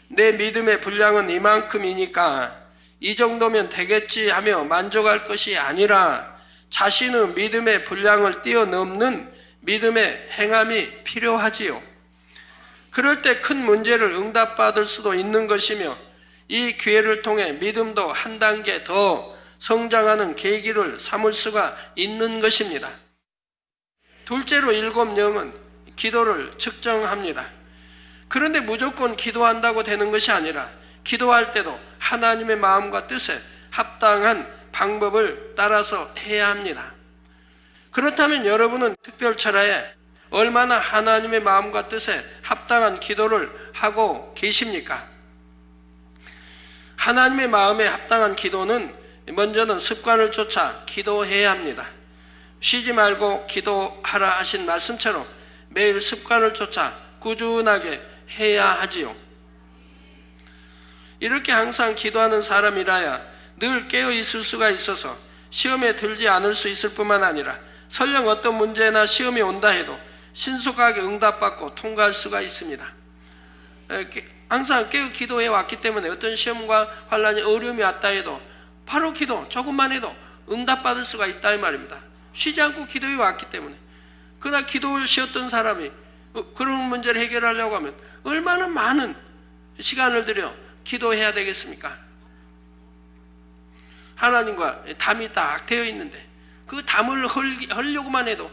내 믿음의 분량은 이만큼이니까 이 정도면 되겠지 하며 만족할 것이 아니라 자신의 믿음의 분량을 뛰어넘는 믿음의 행함이 필요하지요. 그럴 때 큰 문제를 응답받을 수도 있는 것이며, 이 기회를 통해 믿음도 한 단계 더 성장하는 계기를 삼을 수가 있는 것입니다. 둘째로 7영은 기도를 측정합니다. 그런데 무조건 기도한다고 되는 것이 아니라 기도할 때도 하나님의 마음과 뜻에 합당한 방법을 따라서 해야 합니다. 그렇다면 여러분은 특별철야에 얼마나 하나님의 마음과 뜻에 합당한 기도를 하고 계십니까? 하나님의 마음에 합당한 기도는 먼저는 습관을 쫓아 기도해야 합니다. 쉬지 말고 기도하라 하신 말씀처럼 매일 습관을 쫓아 꾸준하게 해야 하지요. 이렇게 항상 기도하는 사람이라야 늘 깨어 있을 수가 있어서 시험에 들지 않을 수 있을 뿐만 아니라 설령 어떤 문제나 시험이 온다 해도 신속하게 응답받고 통과할 수가 있습니다. 항상 깨어 기도해 왔기 때문에 어떤 시험과 환난이 어려움이 왔다 해도 바로 기도 조금만 해도 응답받을 수가 있다 이 말입니다. 쉬지 않고 기도해 왔기 때문에. 그러나 기도 쉬었던 사람이 그런 문제를 해결하려고 하면 얼마나 많은 시간을 들여 기도해야 되겠습니까? 하나님과 담이 딱 되어 있는데 그 담을 헐려고만 해도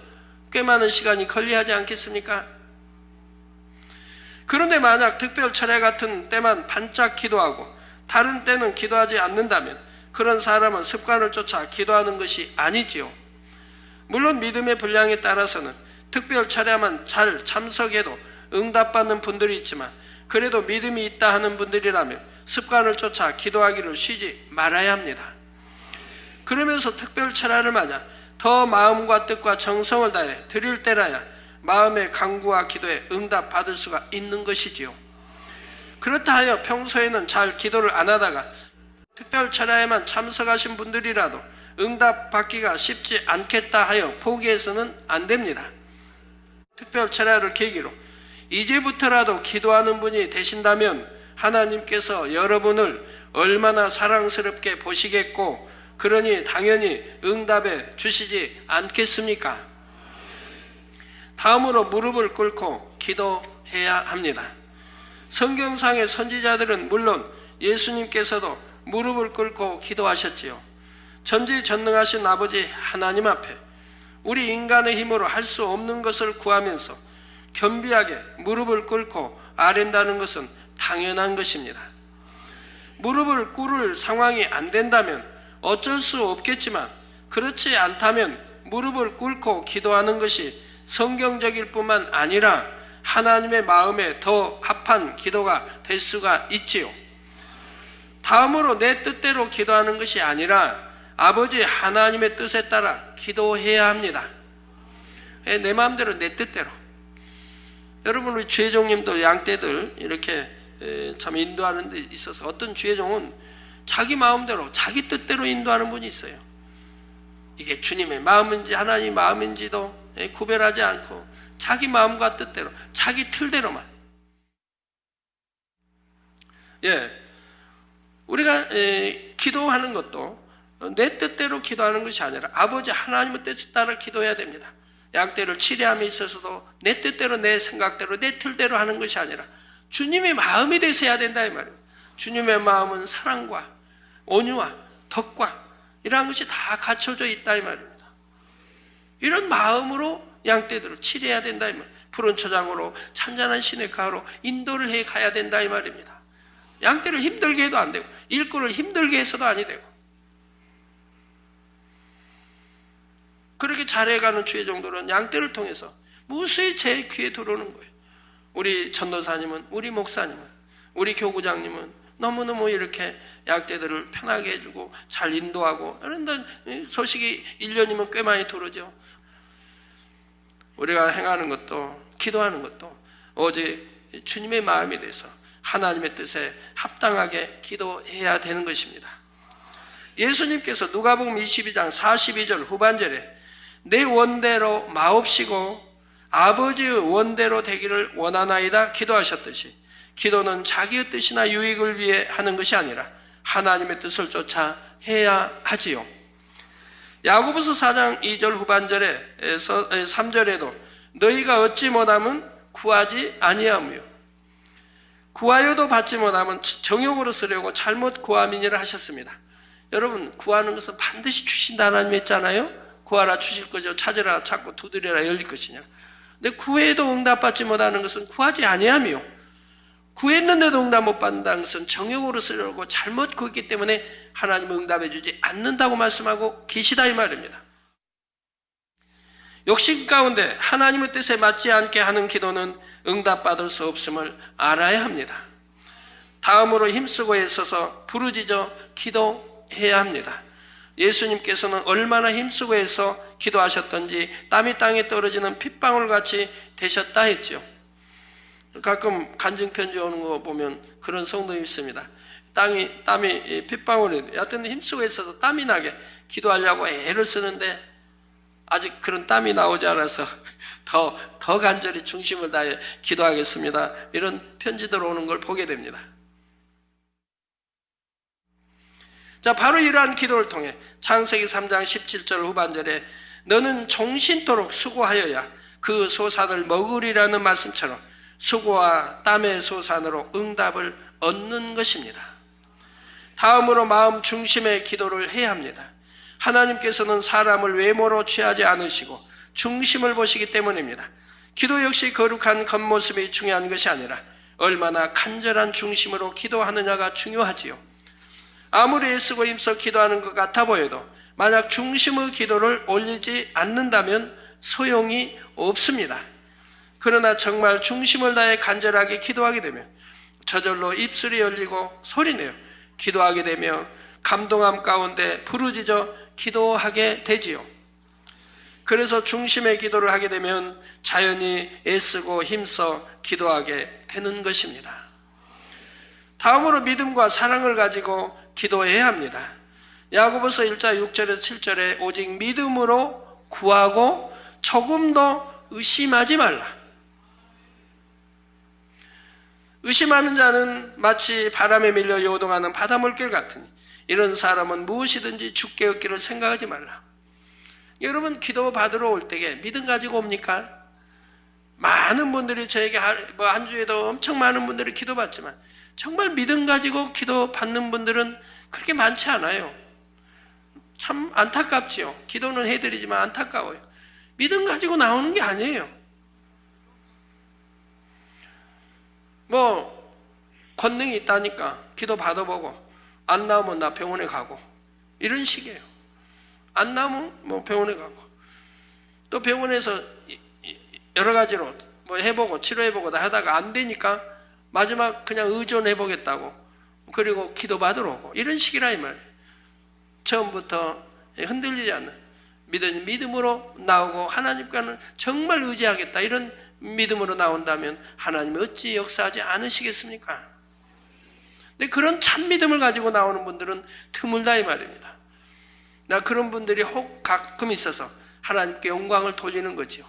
꽤 많은 시간이 걸려야지 않겠습니까? 그런데 만약 특별철야 같은 때만 반짝 기도하고 다른 때는 기도하지 않는다면 그런 사람은 습관을 쫓아 기도하는 것이 아니지요. 물론 믿음의 분량에 따라서는 특별철야만 잘 참석해도 응답받는 분들이 있지만 그래도 믿음이 있다 하는 분들이라면 습관을 쫓아 기도하기를 쉬지 말아야 합니다. 그러면서 특별철야를 맞아 더 마음과 뜻과 정성을 다해 드릴 때라야 마음의 간구와 기도에 응답받을 수가 있는 것이지요. 그렇다 하여 평소에는 잘 기도를 안 하다가 특별철야에만 참석하신 분들이라도 응답받기가 쉽지 않겠다 하여 포기해서는 안 됩니다. 특별철야를 계기로 이제부터라도 기도하는 분이 되신다면 하나님께서 여러분을 얼마나 사랑스럽게 보시겠고 그러니 당연히 응답해 주시지 않겠습니까? 다음으로 무릎을 꿇고 기도해야 합니다. 성경상의 선지자들은 물론 예수님께서도 무릎을 꿇고 기도하셨지요. 전지전능하신 아버지 하나님 앞에 우리 인간의 힘으로 할 수 없는 것을 구하면서 겸비하게 무릎을 꿇고 아랜다는 것은 당연한 것입니다. 무릎을 꿇을 상황이 안 된다면 어쩔 수 없겠지만 그렇지 않다면 무릎을 꿇고 기도하는 것이 성경적일 뿐만 아니라 하나님의 마음에 더 합한 기도가 될 수가 있지요. 다음으로 내 뜻대로 기도하는 것이 아니라 아버지 하나님의 뜻에 따라 기도해야 합니다. 내 마음대로 내 뜻대로. 여러분 우리 주혜종님도 양떼들 이렇게 참 인도하는 데 있어서 어떤 주혜종은 자기 마음대로 자기 뜻대로 인도하는 분이 있어요. 이게 주님의 마음인지 하나님의 마음인지도 구별하지 않고 자기 마음과 뜻대로 자기 틀대로만. 우리가 기도하는 것도 내 뜻대로 기도하는 것이 아니라 아버지 하나님의 뜻에 따라 기도해야 됩니다. 양떼를 치료함에 있어서도 내 뜻대로 내 생각대로 내 틀대로 하는 것이 아니라 주님의 마음이 돼서 해야 된다 이 말입니다. 주님의 마음은 사랑과 온유와 덕과 이러한 것이 다 갖춰져 있다 이 말입니다. 이런 마음으로 양떼들을 치료해야 된다 이 말입니다. 푸른 초장으로 찬잔한 시냇가로 인도를 해 가야 된다 이 말입니다. 양떼를 힘들게 해도 안 되고 일꾼을 힘들게 해서도 아니 되고 그렇게 잘해가는 주혜종들은 양떼를 통해서 무수히 제 귀에 들어오는 거예요. 우리 전도사님은, 우리 목사님은, 우리 교구장님은 너무너무 이렇게 양떼들을 편하게 해주고 잘 인도하고 이런 소식이 1년이면 꽤 많이 들어오죠. 우리가 행하는 것도 기도하는 것도 오직 주님의 마음이 돼서 하나님의 뜻에 합당하게 기도해야 되는 것입니다. 예수님께서 누가복음 22장 42절 후반절에 내 원대로 마옵시고 아버지의 원대로 되기를 원하나이다 기도하셨듯이 기도는 자기의 뜻이나 유익을 위해 하는 것이 아니라 하나님의 뜻을 쫓아 해야 하지요. 야고보서 4장 2절 후반절에서 3절에도 너희가 얻지 못하면 구하지 아니하며 구하여도 받지 못하면 정욕으로 쓰려고 잘못 구함이니라 하셨습니다. 여러분, 구하는 것은 반드시 주신다 하나님 했잖아요. 구하라 주실 것이요 찾으라 찾고 두드려라 열릴 것이냐. 근데 구해도 응답받지 못하는 것은 구하지 아니하며, 구했는데도 응답 못 받는다는 것은 정욕으로 쓰려고 잘못 구했기 때문에 하나님은 응답해 주지 않는다고 말씀하고 계시다 이 말입니다. 욕심 가운데 하나님의 뜻에 맞지 않게 하는 기도는 응답받을 수 없음을 알아야 합니다. 다음으로 힘쓰고 애써서 부르짖어 기도해야 합니다. 예수님께서는 얼마나 힘쓰고 애써 기도하셨던지 땀이 땅에 떨어지는 핏방울같이 되셨다 했죠. 가끔 간증편지 오는 거 보면 그런 성도가 있습니다. 땀이 핏방울이, 여하튼 힘쓰고 애써서 땀이 나게 기도하려고 애를 쓰는데 아직 그런 땀이 나오지 않아서 더 간절히 중심을 다해 기도하겠습니다. 이런 편지들 오는 걸 보게 됩니다. 자, 바로 이러한 기도를 통해 창세기 3장 17절 후반절에 너는 종신토록 수고하여야 그 소산을 먹으리라는 말씀처럼 수고와 땀의 소산으로 응답을 얻는 것입니다. 다음으로 마음 중심의 기도를 해야 합니다. 하나님께서는 사람을 외모로 취하지 않으시고 중심을 보시기 때문입니다. 기도 역시 거룩한 겉모습이 중요한 것이 아니라 얼마나 간절한 중심으로 기도하느냐가 중요하지요. 아무리 애쓰고 힘써 기도하는 것 같아 보여도 만약 중심의 기도를 올리지 않는다면 소용이 없습니다. 그러나 정말 중심을 다해 간절하게 기도하게 되면 저절로 입술이 열리고 소리내어 기도하게 되며 감동함 가운데 부르짖어 기도하게 되지요. 그래서 중심의 기도를 하게 되면 자연히 애쓰고 힘써 기도하게 되는 것입니다. 다음으로 믿음과 사랑을 가지고 기도해야 합니다. 야고보서 1장 6절에서 7절에 오직 믿음으로 구하고 조금도 의심하지 말라. 의심하는 자는 마치 바람에 밀려 요동하는 바닷물결 같으니 이런 사람은 무엇이든지 죽게 얻기를 생각하지 말라. 여러분, 기도 받으러 올 때에 믿음 가지고 옵니까? 많은 분들이 저에게 한 주에도 엄청 많은 분들이 기도 받지만 정말 믿음 가지고 기도 받는 분들은 그렇게 많지 않아요. 참 안타깝지요. 기도는 해드리지만 안타까워요. 믿음 가지고 나오는 게 아니에요. 권능이 있다니까 기도 받아보고 안 나오면 나 병원에 가고 이런 식이에요. 안 나오면 병원에 가고 또 병원에서 여러 가지로 해보고 치료해보고 다 하다가 안 되니까 마지막 그냥 의존해보겠다고 그리고 기도 받으러 오고 이런 식이라 이 말이에요. 처음부터 흔들리지 않는 믿음으로 나오고 하나님과는 정말 의지하겠다 이런 믿음으로 나온다면 하나님이 어찌 역사하지 않으시겠습니까? 근데 그런 참 믿음을 가지고 나오는 분들은 드물다 이 말입니다. 그런 분들이 혹 가끔 있어서 하나님께 영광을 돌리는 거지요.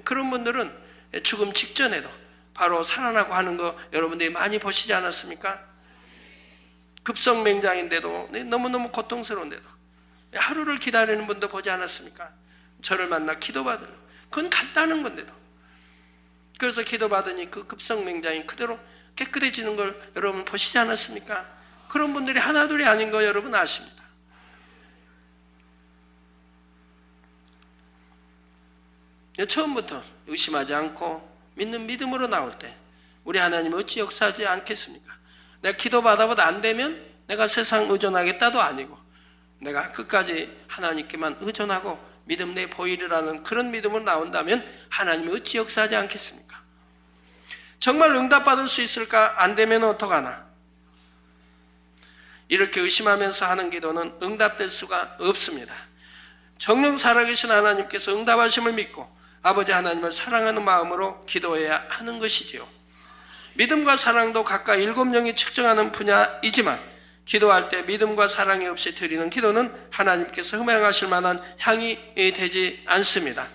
그런 분들은 죽음 직전에도 바로 살아나고 하는 거 여러분들이 많이 보시지 않았습니까? 급성맹장인데도 너무너무 고통스러운데도 하루를 기다리는 분도 보지 않았습니까? 저를 만나 기도받으려. 그건 간단한 건데도. 그래서 기도받으니 그 급성맹장이 그대로 깨끗해지는 걸 여러분 보시지 않았습니까? 그런 분들이 하나둘이 아닌 거 여러분 아십니다. 처음부터 의심하지 않고 믿는 믿음으로 나올 때 우리 하나님이 어찌 역사하지 않겠습니까? 내가 기도 받아보다 안 되면 내가 세상 의존하겠다도 아니고 내가 끝까지 하나님께만 의존하고 믿음 내 보이리라는 그런 믿음으로 나온다면 하나님이 어찌 역사하지 않겠습니까? 정말 응답받을 수 있을까? 안 되면 어떡하나? 이렇게 의심하면서 하는 기도는 응답될 수가 없습니다. 정녕 살아계신 하나님께서 응답하심을 믿고 아버지 하나님을 사랑하는 마음으로 기도해야 하는 것이지요. 믿음과 사랑도 각각 7명이 측정하는 분야이지만 기도할 때 믿음과 사랑이 없이 드리는 기도는 하나님께서 흠양하실 만한 향이 되지 않습니다.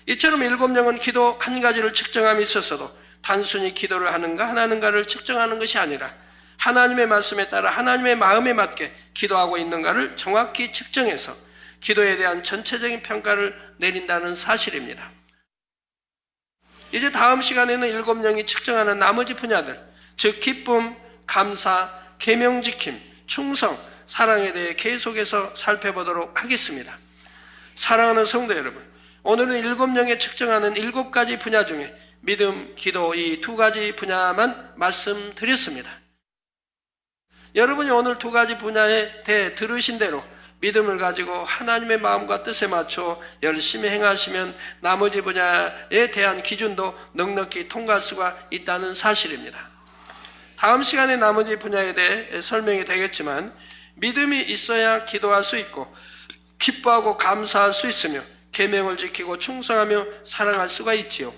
이처럼 7명은 기도 한 가지를 측정함이 있었어도 단순히 기도를 하는가 안 하는가를 측정하는 것이 아니라 하나님의 말씀에 따라 하나님의 마음에 맞게 기도하고 있는가를 정확히 측정해서 기도에 대한 전체적인 평가를 내린다는 사실입니다. 이제 다음 시간에는 7명이 측정하는 나머지 분야들, 즉 기쁨, 감사, 계명지킴, 충성, 사랑에 대해 계속해서 살펴보도록 하겠습니다. 사랑하는 성도 여러분, 오늘은 7명에 측정하는 7가지 분야 중에 믿음, 기도 이 2가지 분야만 말씀드렸습니다. 여러분이 오늘 2가지 분야에 대해 들으신 대로 믿음을 가지고 하나님의 마음과 뜻에 맞춰 열심히 행하시면 나머지 분야에 대한 기준도 넉넉히 통과할 수가 있다는 사실입니다. 다음 시간에 나머지 분야에 대해 설명이 되겠지만 믿음이 있어야 기도할 수 있고 기뻐하고 감사할 수 있으며 계명을 지키고 충성하며 사랑할 수가 있지요.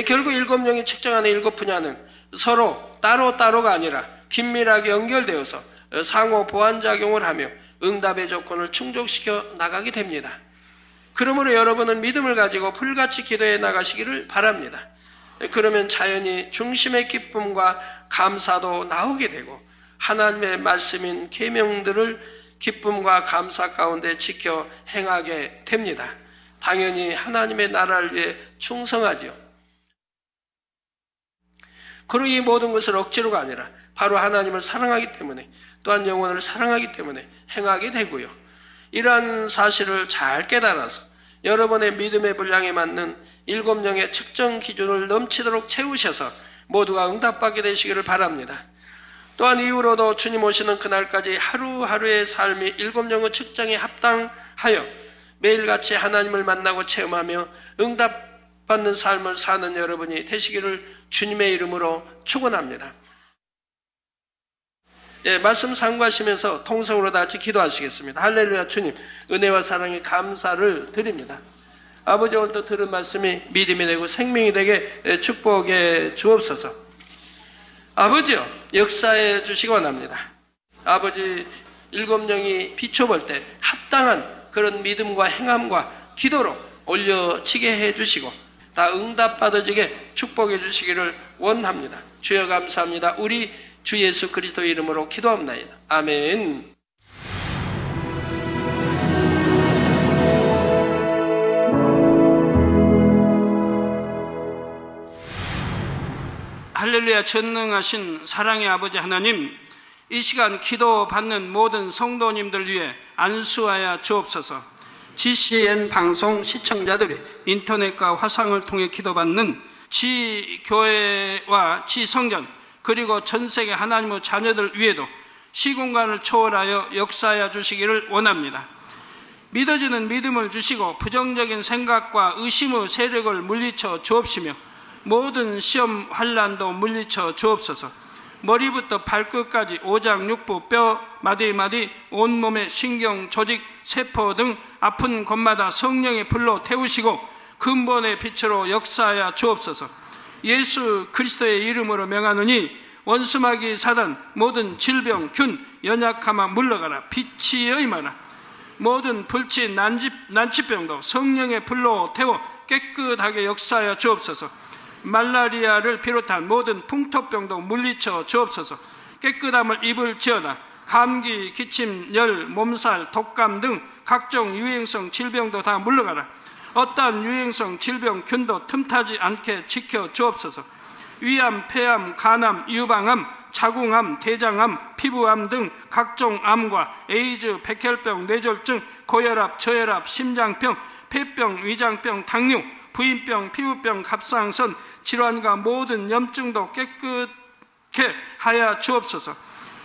결국 7명이 측정하는 7 분야는 서로 따로따로가 아니라 긴밀하게 연결되어서 상호 보완작용을 하며 응답의 조건을 충족시켜 나가게 됩니다. 그러므로 여러분은 믿음을 가지고 불같이 기도해 나가시기를 바랍니다. 그러면 자연히 중심의 기쁨과 감사도 나오게 되고 하나님의 말씀인 계명들을 기쁨과 감사 가운데 지켜 행하게 됩니다. 당연히 하나님의 나라를 위해 충성하지요. 그리고 이 모든 것을 억지로가 아니라 바로 하나님을 사랑하기 때문에 또한 영혼을 사랑하기 때문에 행하게 되고요. 이러한 사실을 잘 깨달아서 여러분의 믿음의 분량에 맞는 7명의 측정 기준을 넘치도록 채우셔서 모두가 응답받게 되시기를 바랍니다. 또한 이후로도 주님 오시는 그날까지 하루하루의 삶이 7명의 측정에 합당하여 매일같이 하나님을 만나고 체험하며 응답받는 삶을 사는 여러분이 되시기를 주님의 이름으로 축원합니다. 말씀 상고하시면서 통성으로 다 같이 기도하시겠습니다. 할렐루야. 주님 은혜와 사랑에 감사를 드립니다. 아버지, 오늘도 들은 말씀이 믿음이 되고 생명이 되게 축복해 주옵소서. 아버지요, 역사해 주시기 원합니다. 아버지, 7명이 비춰볼 때 합당한 그런 믿음과 행함과 기도로 올려치게 해 주시고 다 응답받아지게 축복해 주시기를 원합니다. 주여 감사합니다. 우리 주 예수 그리스도 이름으로 기도합니다. 아멘. 할렐루야. 전능하신 사랑의 아버지 하나님, 이 시간 기도받는 모든 성도님들 위해 안수하여 주옵소서. GCN 방송 시청자들이 인터넷과 화상을 통해 기도받는 지교회와 지성전 그리고 전세계 하나님의 자녀들 위에도 시공간을 초월하여 역사하여 주시기를 원합니다. 믿어지는 믿음을 주시고 부정적인 생각과 의심의 세력을 물리쳐 주옵시며 모든 시험 환난도 물리쳐 주옵소서. 머리부터 발끝까지 오장육부 뼈 마디마디 온몸의 신경 조직 세포 등 아픈 곳마다 성령의 불로 태우시고 근본의 빛으로 역사하여 주옵소서. 예수 그리스도의 이름으로 명하노니 원수마귀 사단 모든 질병 균 연약함아 물러가라. 빛이 임하라. 모든 불치 난치병도 성령의 불로 태워 깨끗하게 역사하여 주옵소서. 말라리아를 비롯한 모든 풍토병도 물리쳐 주옵소서. 깨끗함을 입을지어다. 감기, 기침, 열, 몸살, 독감 등 각종 유행성 질병도 다 물러가라. 어떠한 유행성 질병 균도 틈타지 않게 지켜 주옵소서. 위암, 폐암, 간암, 유방암, 자궁암, 대장암, 피부암 등 각종 암과 에이즈, 백혈병, 뇌졸중, 고혈압, 저혈압, 심장병, 폐병, 위장병, 당뇨, 부인병, 피부병, 갑상선, 질환과 모든 염증도 깨끗게 하여 주옵소서.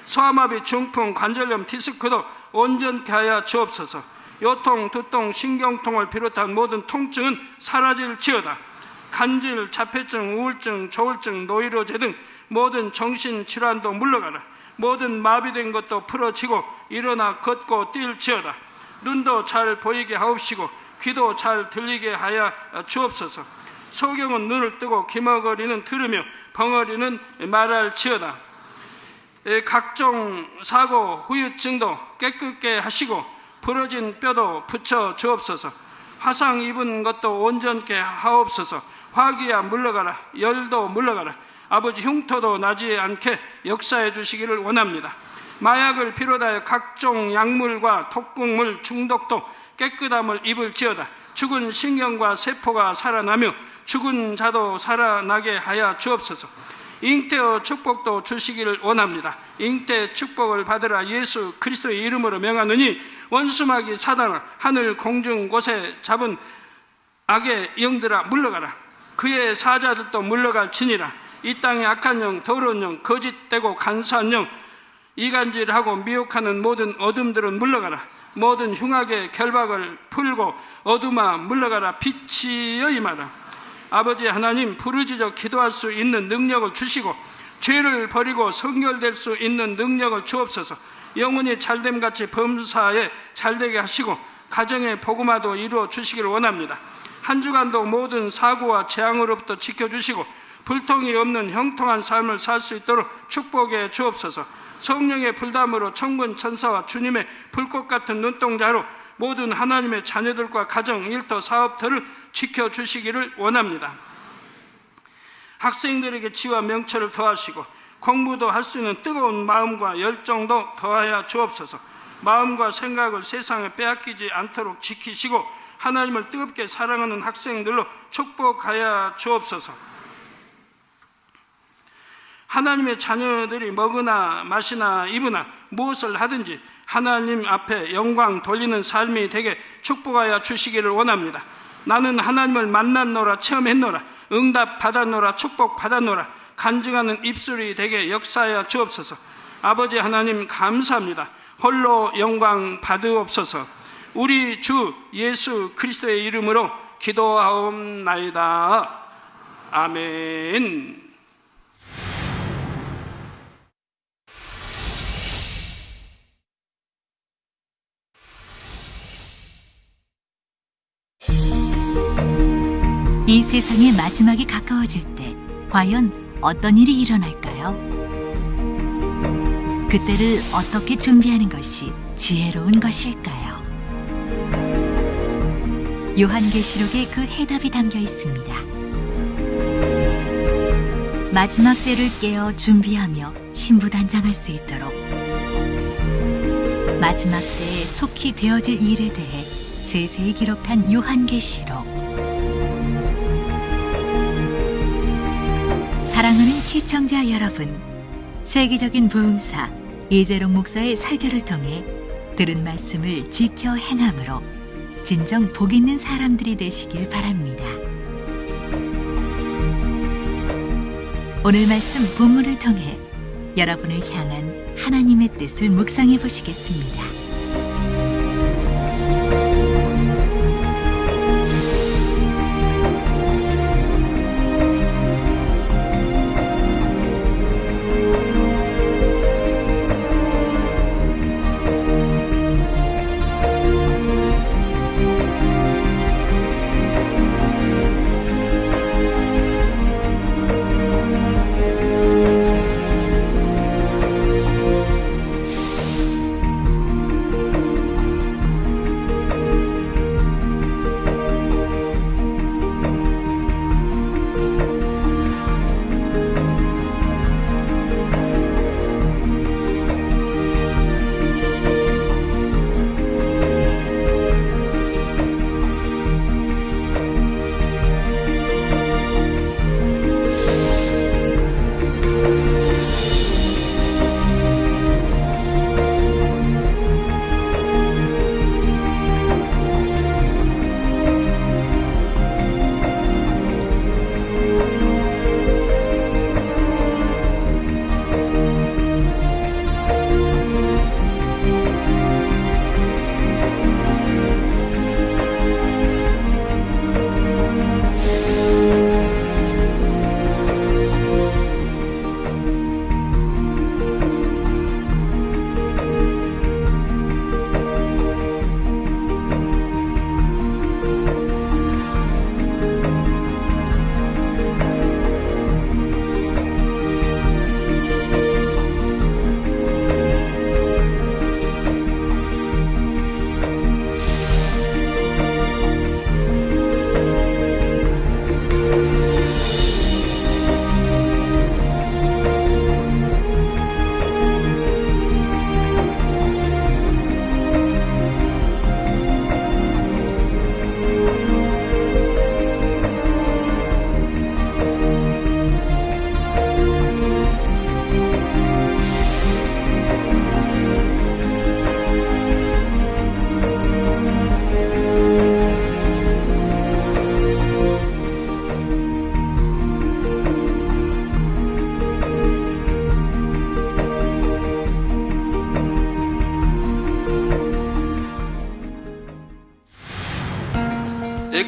소아마비, 중풍, 관절염, 디스크도 온전케 하여 주옵소서. 요통, 두통, 신경통을 비롯한 모든 통증은 사라질지어다. 간질, 자폐증, 우울증, 조울증, 노이로제 등 모든 정신질환도 물러가라. 모든 마비된 것도 풀어지고 일어나 걷고 뛸지어다. 눈도 잘 보이게 하옵시고 귀도 잘 들리게 하여 주옵소서. 소경은 눈을 뜨고 기머거리는 들으며 벙어리는 말할지어다. 각종 사고, 후유증도 깨끗게 하시고 부러진 뼈도 붙여 주옵소서. 화상 입은 것도 온전케 하옵소서. 화기야 물러가라. 열도 물러가라. 아버지 흉터도 나지 않게 역사해 주시기를 원합니다. 마약을 비롯하여 각종 약물과 독극물 중독도 깨끗함을 입을지어다. 죽은 신경과 세포가 살아나며 죽은 자도 살아나게 하여 주옵소서. 잉태의 축복도 주시기를 원합니다. 잉태 축복을 받으라 예수 그리스도의 이름으로 명하느니 원수마귀 사단아 하늘 공중 곳에 잡은 악의 영들아 물러가라. 그의 사자들도 물러갈지니라. 이 땅의 악한 영, 더러운 영, 거짓되고 간사한 영, 이간질하고 미혹하는 모든 어둠들은 물러가라. 모든 흉악의 결박을 풀고 어둠아 물러가라. 빛이여 임하라. 아버지 하나님, 부르짖어 기도할 수 있는 능력을 주시고 죄를 버리고 성결될 수 있는 능력을 주옵소서. 영혼이 잘됨같이 범사에 잘되게 하시고 가정의 복음화도 이루어 주시기를 원합니다. 한 주간도 모든 사고와 재앙으로부터 지켜주시고 불통이 없는 형통한 삶을 살 수 있도록 축복해 주옵소서. 성령의 불담으로 천군 천사와 주님의 불꽃 같은 눈동자로 모든 하나님의 자녀들과 가정, 일터, 사업터를 지켜주시기를 원합니다. 학생들에게 지와 명철을 더하시고 공부도 할 수 있는 뜨거운 마음과 열정도 더하여 주옵소서. 마음과 생각을 세상에 빼앗기지 않도록 지키시고 하나님을 뜨겁게 사랑하는 학생들로 축복하여 주옵소서. 하나님의 자녀들이 먹으나 마시나 입으나 무엇을 하든지 하나님 앞에 영광 돌리는 삶이 되게 축복하여 주시기를 원합니다. 나는 하나님을 만났노라, 체험했노라, 응답 받았노라, 축복 받았노라, 간증하는 입술이 되게 역사하여 주옵소서. 아버지 하나님 감사합니다. 홀로 영광 받으옵소서. 우리 주 예수 그리스도의 이름으로 기도하옵나이다. 아멘. 이 세상의 마지막이 가까워질 때 과연 어떤 일이 일어날까요? 그때를 어떻게 준비하는 것이 지혜로운 것일까요? 요한계시록에 그 해답이 담겨 있습니다. 마지막 때를 깨어 준비하며 신부단장할 수 있도록 마지막 때에 속히 되어질 일에 대해 세세히 기록한 요한계시록. 사랑하는 시청자 여러분, 세계적인 부흥사 이재롱 목사의 설교를 통해 들은 말씀을 지켜 행함으로 진정 복 있는 사람들이 되시길 바랍니다. 오늘 말씀 본문을 통해 여러분을 향한 하나님의 뜻을 묵상해 보시겠습니다.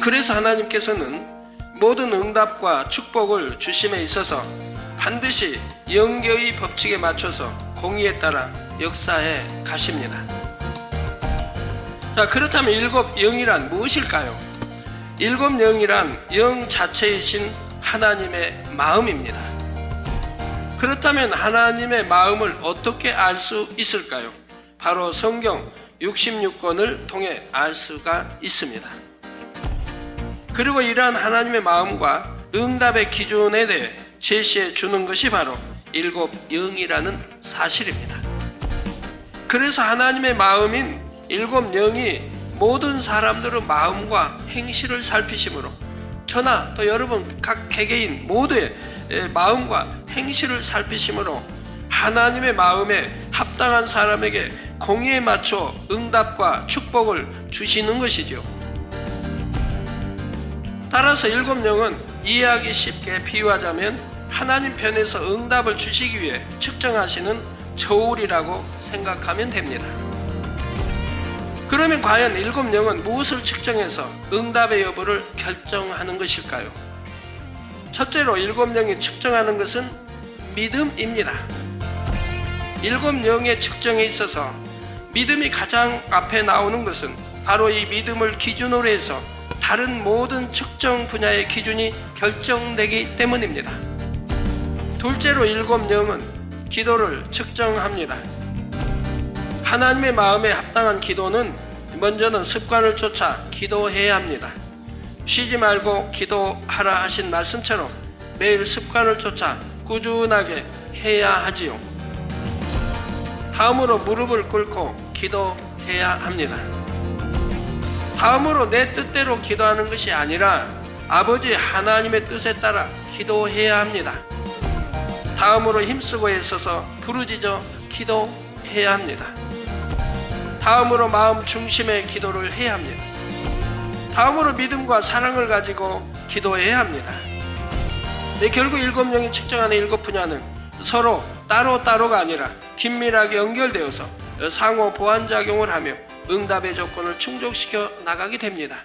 그래서 하나님께서는 모든 응답과 축복을 주심에 있어서 반드시 영계의 법칙에 맞춰서 공의에 따라 역사해 가십니다. 자, 그렇다면 일곱 영이란 무엇일까요? 일곱 영이란 영 자체이신 하나님의 마음입니다. 그렇다면 하나님의 마음을 어떻게 알 수 있을까요? 바로 성경 66권을 통해 알 수가 있습니다. 그리고 이러한 하나님의 마음과 응답의 기준에 대해 제시해 주는 것이 바로 일곱 영이라는 사실입니다. 그래서 하나님의 마음인 일곱 영이 모든 사람들의 마음과 행실을 살피심으로 저나 또 여러분 각 개개인 모두의 마음과 행실을 살피심으로 하나님의 마음에 합당한 사람에게 공의에 맞춰 응답과 축복을 주시는 것이죠. 따라서 일곱 영은 이해하기 쉽게 비유하자면 하나님 편에서 응답을 주시기 위해 측정하시는 저울이라고 생각하면 됩니다. 그러면 과연 일곱 영은 무엇을 측정해서 응답의 여부를 결정하는 것일까요? 첫째로 일곱 영이 측정하는 것은 믿음입니다. 일곱 영의 측정에 있어서 믿음이 가장 앞에 나오는 것은 바로 이 믿음을 기준으로 해서 다른 모든 측정 분야의 기준이 결정되기 때문입니다. 둘째로 일곱 영은 기도를 측정합니다. 하나님의 마음에 합당한 기도는 먼저는 습관을 쫓아 기도해야 합니다. 쉬지 말고 기도하라 하신 말씀처럼 매일 습관을 쫓아 꾸준하게 해야 하지요. 다음으로 무릎을 꿇고 기도해야 합니다. 다음으로 내 뜻대로 기도하는 것이 아니라 아버지 하나님의 뜻에 따라 기도해야 합니다. 다음으로 힘쓰고 애써서 부르짖어 기도해야 합니다. 다음으로 마음 중심의 기도를 해야 합니다. 다음으로 믿음과 사랑을 가지고 기도해야 합니다. 결국 일곱 영이 측정하는 일곱 분야는 서로 따로따로가 아니라 긴밀하게 연결되어서 상호 보완작용을 하며 응답의 조건을 충족시켜 나가게 됩니다.